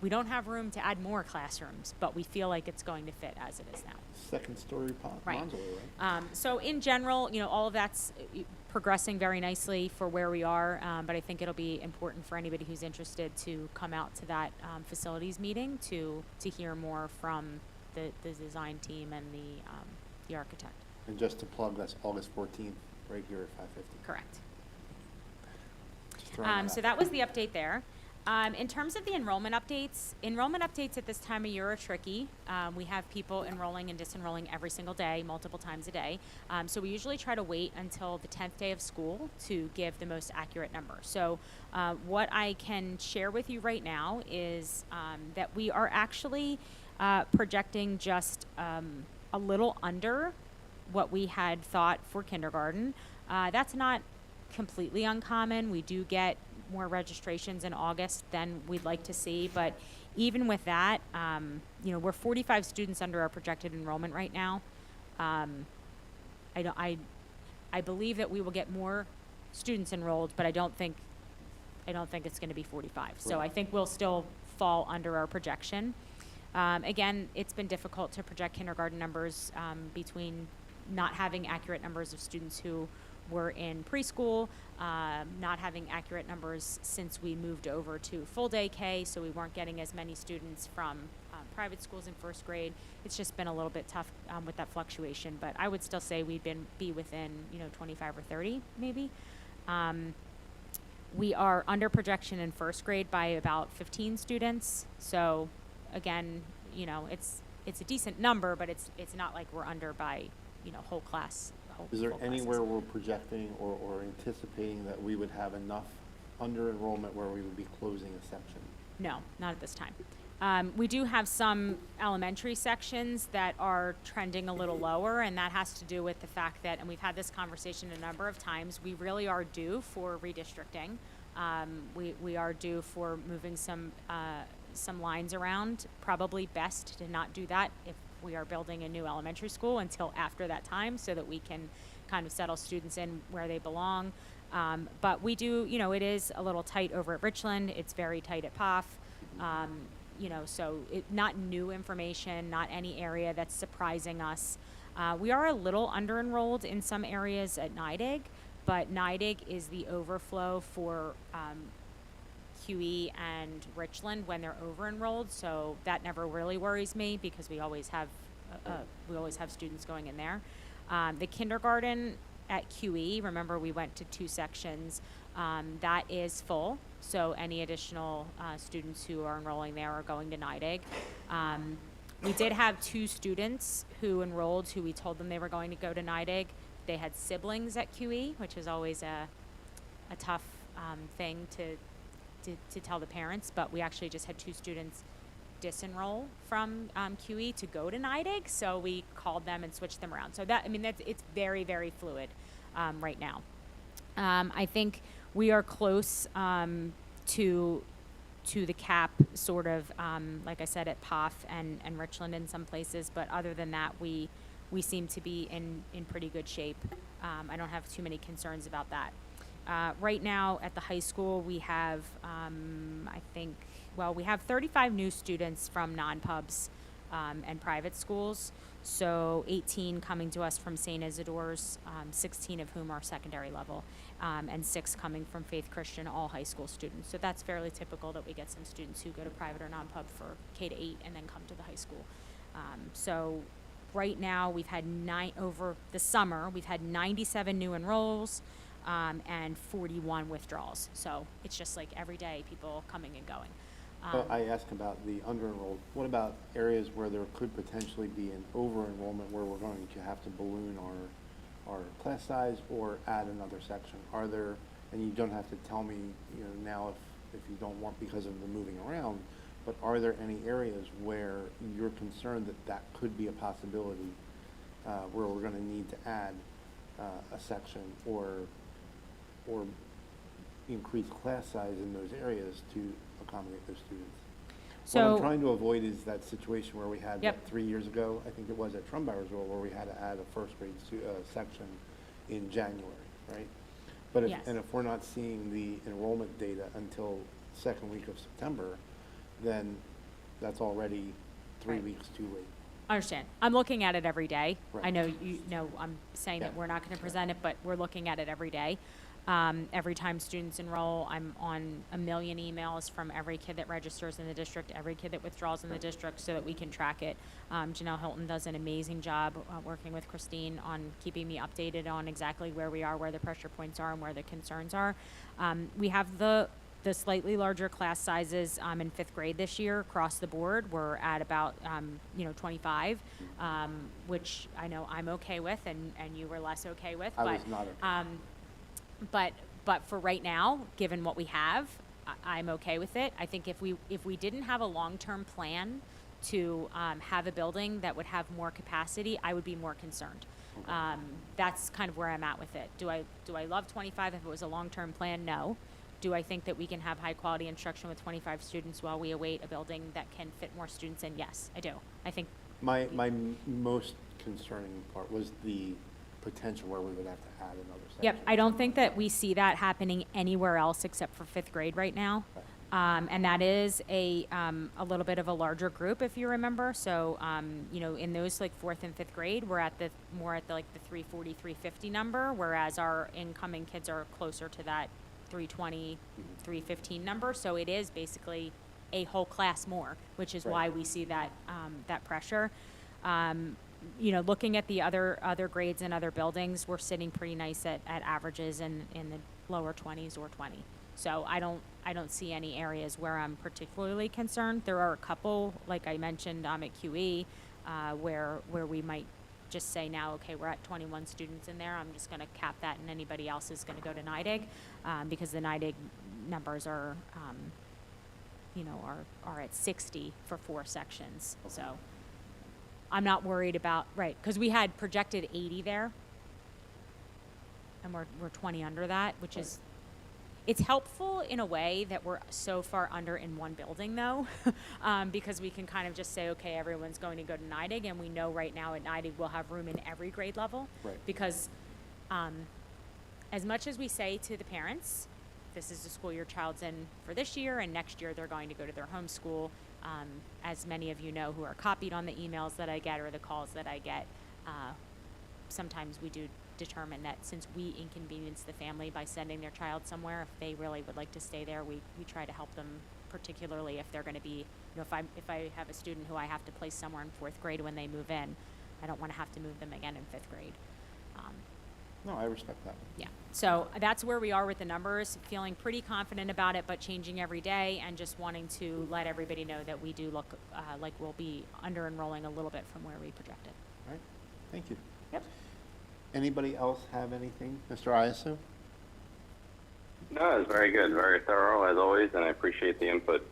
don't have room to add more classrooms, but we feel like it's going to fit as it is now. Second story Right. modular, right? So in general, all of that's progressing very nicely for where we are, but I think it'll be important for anybody who's interested to come out to that facilities meeting to hear more from the design team and the architect. And just to plug, that's August 14th, right here at 5:50. Correct. Just throwing that So out. that was the update there. In terms of the enrollment updates at this time of year are tricky. We have people enrolling and disenrolling every single day, multiple times a day. So we usually try to wait until the 10th day of school to give the most accurate number. So what I can share with you right now is that we are actually projecting just a little under what we had thought for kindergarten. That's not completely uncommon. We do get more registrations in August than we'd like to see, but even with that, we're 45 students under our projected enrollment right now. I believe that we will get more students enrolled, but I don't think it's going to be 45. So I think we'll still fall under our projection. Again, it's been difficult to project kindergarten numbers between not having accurate numbers of students who were in preschool, not having accurate numbers since we moved over to full day K, so we weren't getting as many students from private schools in first grade. It's just been a little bit tough with that fluctuation, but I would still say we'd be within 25 or 30 maybe. We are under projection in first grade by about 15 students. So again, it's a decent number, but it's not like we're under by whole class. Is there full classes. anywhere we're projecting or anticipating that we would have enough under enrollment where we would be closing a section? No, not at this time. We do have some elementary sections that are trending a little lower, and that has to do with the fact that, and we've had this conversation a number of times, we really are due for redistricting. We are due for moving some lines around. Probably best to not do that if we are building a new elementary school until after that time, so that we can kind of settle students in where they belong. But we do, it is a little tight over at Richland. It's very tight at POF. So not new information, not any area that's surprising us. We are a little under-enrolled in some areas at NIDIG, but NIDIG is the overflow for QE and Richland when they're over-enrolled, so that never really worries me because we always have students going in there. The kindergarten at QE, remember we went to 2 sections, that is full, so any additional students who are enrolling there are going to NIDIG. We did have 2 students who enrolled who we told them they were going to go to NIDIG. They had siblings at QE, which is always a tough thing to tell the parents, but we actually just had 2 students disenroll from QE to go to NIDIG, so we called them and switched them around. So it's very, very fluid right now. I think we are close to the cap, sort of, like I said, at POF and Richland in some places, but other than that, we seem to be in pretty good shape. I don't have too many concerns about that. Right now at the high school, we have, we have 35 new students from non-pubs and private schools. So 18 coming to us from St. Isidore's, 16 of whom are secondary level, and 6 coming from Faith Christian, all high school students. So that's fairly typical that we get some students who go to private or non-pub for K-8 and then come to the high school. So right now we've had over the summer, we've had 97 new enrolls, and 41 withdrawals. So it's just like every day people coming and going. Well, I asked about the under-enrolled. What about areas where there could potentially be an over-enrollment where we're going to have to balloon our class size or add another section? Are there, and you don't have to tell me, now if you don't want because of the moving around, but are there any areas where you're concerned that could be a possibility where we're going to need to add a section or increase class size in those areas to accommodate those students. What I'm So, trying to avoid is that situation where we had, Yep. what, 3 years ago, I think it was at Trumbowersville, where we had to add a first grade section in January, right? But Yes. if we're not seeing the enrollment data until second week of September, then that's already 3 Right. weeks too late. I understand. I'm looking at it every day. I Right. know you know I'm saying that Yeah. we're not going to present it, but we're looking at it every day. Every time students enroll, I'm on a million emails from every kid that registers in the district, every kid that withdraws in the district, so that we can track it. Janelle Hilton does an amazing job working with Christine on keeping me updated on exactly where we are, where the pressure points are, and where the concerns are. We have the slightly larger class sizes in fifth grade this year across the board. We're at about 25, which I know I'm okay with, and you were less okay with. I but, was not okay. But for right now, given what we have, I'm okay with it. I think if we didn't have a long-term plan to have a building that would have more capacity, I would be more concerned. That's kind of where I'm at with it. Do I love 25 if it was a long-term plan? No. Do I think that we can have high-quality instruction with 25 students while we await a building that can fit more students in? Yes, I do. I think My most concerning part was the potential where we would have to add another section. Yep, I don't think that we see that happening anywhere else except for fifth grade right now. And that is a little bit of a larger group, if you remember. So, in those like fourth and fifth grade, we're at the 340, 350 number, whereas our incoming kids are closer to that 320, 315 number. So it is basically a whole class more, which is why Right. we see that pressure. Looking at the other grades in other buildings, we're sitting pretty nice at averages in the lower 20s or 20. So I don't see any areas where I'm particularly concerned. There are a couple, like I mentioned, at QE, where we might just say now, okay, we're at 21 students in there. I'm just going to cap that, and anybody else is going to go to NIDIG, because the NIDIG numbers are at 60 for 4 sections. So I'm not worried about, right, because we had projected 80 there, and we're 20 under that, which is, it's helpful in a way that we're so far under in one building, though, because we can kind of just say, okay, everyone's going to go to NIDIG, and we know right now at NIDIG we'll have room in every grade level. Right. Because as much as we say to the parents, this is the school your child's in for this year, and next year they're going to go to their home school, as many of you know who are copied on the emails that I get or the calls that I get, sometimes we do determine that since we inconvenience the family by sending their child somewhere, if they really would like to stay there, we try to help them, particularly if they're going to be, if I have a student who I have to place somewhere in fourth grade when they move in, I don't want to have to move them again in fifth grade. No, I respect that. Yeah, so that's where we are with the numbers, feeling pretty confident about it, but changing every day, and just wanting to let everybody know that we do look like we'll be under enrolling a little bit from where we projected. All right, thank you. Yep. Anybody else have anything? Mr. Iasu? No, it's very good, very thorough as always, and I appreciate the input.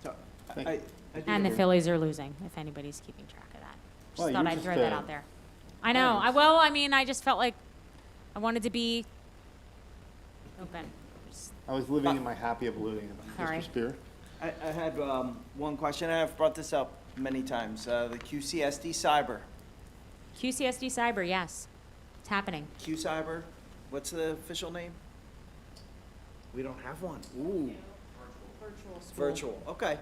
So, Thank I you. do And the agree. Phillies are losing, if anybody's keeping track of that. Well, Just thought you're I'd just, throw that out there. I yeah, know, it's- I just felt like I wanted to be open. Just- I was living in my happy oblivion. Sorry. Mr. Spear? I had one question, and I've brought this up many times. The QCSD Cyber. QCSD Cyber, yes, it's happening. Q Cyber, what's the official name? We don't have one. Ooh. Virtual, okay.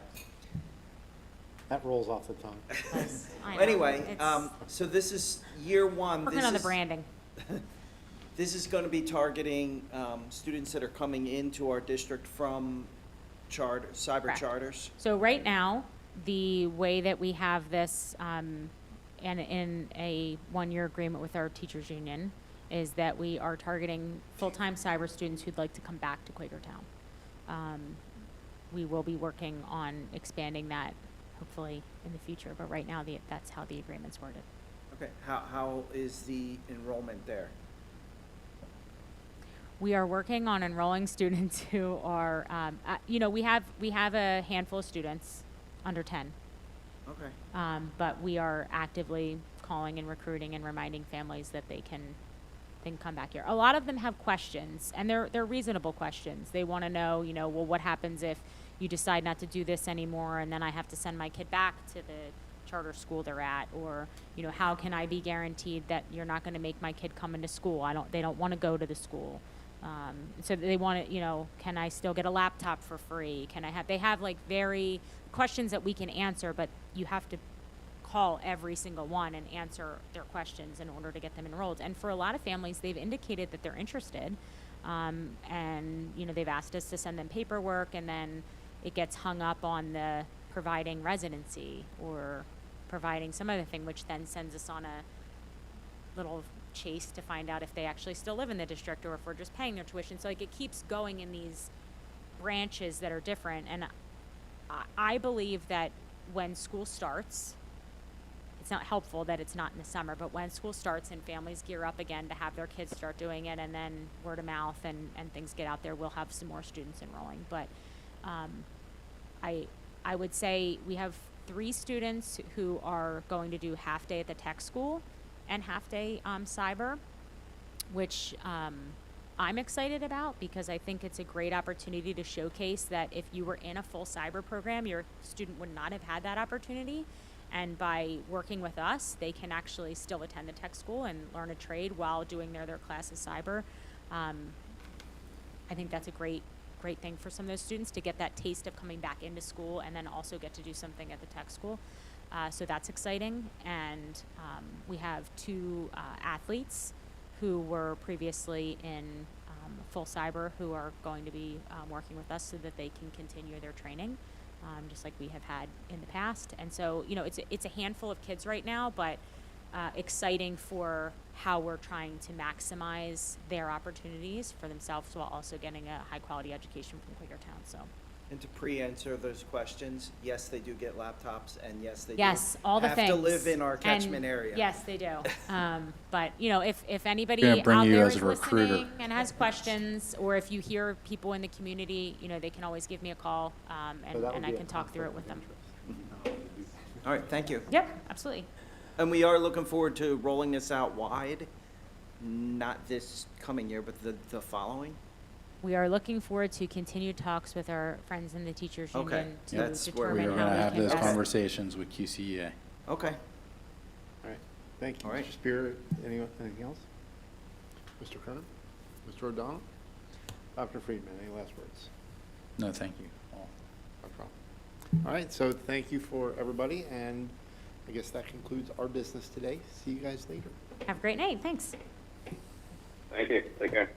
That rolls off the tongue. I know, Anyway, it's- so this is year one. Working This on the is- branding. This is going to be targeting students that are coming into our district from cyber Correct. charters. So right now, the way that we have this, and in a one-year agreement with our teachers union, is that we are targeting full-time cyber students who'd like to come back to Quakertown. We will be working on expanding that, hopefully, in the future, but right now, that's how the agreement's worded. Okay, how is the enrollment there? We are working on enrolling students who are, we have a handful of students under 10. Okay. But we are actively calling and recruiting and reminding families that they can come back here. A lot of them have questions, and they're reasonable questions. They want to know, well, what happens if you decide not to do this anymore, and then I have to send my kid back to the charter school they're at, or how can I be guaranteed that you're not going to make my kid come into school? They don't want to go to the school. So they want to, can I still get a laptop for free? They have like very questions that we can answer, but you have to call every single one and answer their questions in order to get them enrolled. And for a lot of families, they've indicated that they're interested. And, they've asked us to send them paperwork, and then it gets hung up on the providing residency or providing some other thing, which then sends us on a little chase to find out if they actually still live in the district or if we're just paying their tuition. So like it keeps going in these branches that are different. And I believe that when school starts, it's not helpful that it's not in the summer, but when school starts and families gear up again to have their kids start doing it, and then word of mouth and things get out there, we'll have some more students enrolling. But I would say we have 3 students who are going to do half day at the tech school and half day cyber, which I'm excited about because I think it's a great opportunity to showcase that if you were in a full cyber program, your student would not have had that opportunity. And by working with us, they can actually still attend the tech school and learn a trade while doing their class of cyber. I think that's a great thing for some of those students to get that taste of coming back into school and then also get to do something at the tech school. So that's exciting. And we have 2 athletes who were previously in full cyber who are going to be working with us so that they can continue their training, just like we have had in the past. And so, it's a handful of kids right now, but exciting for how we're trying to maximize their opportunities for themselves while also getting a high-quality education from Quakertown. So. And to pre-answer those questions, yes, they do get laptops, and yes, they Yes, all the have things. to live in our catchment And area. Yes, they do. But, if anybody Gonna bring out you there as is a recruiter. listening and has questions, or if you hear people in the community, they can always give me a call, and I can talk through it with them. All right, thank you. Yep, absolutely. And we are looking forward to rolling this out wide, not this coming year, but the following. We are looking forward to continued talks with our friends in the teachers Okay, union to that's where determine We are how going to we have can those best. conversations with QCEA. Okay. All right, thank you. All right. Mr. Spear, anything else? Mr. Kernan? Mr. O'Donnell? Dr. Friedman, any last words? No, thank you. No problem. All right, so thank you for everybody, and I guess that concludes our business today. See you guys later. Have a great night. Thanks. Thank you. Take care.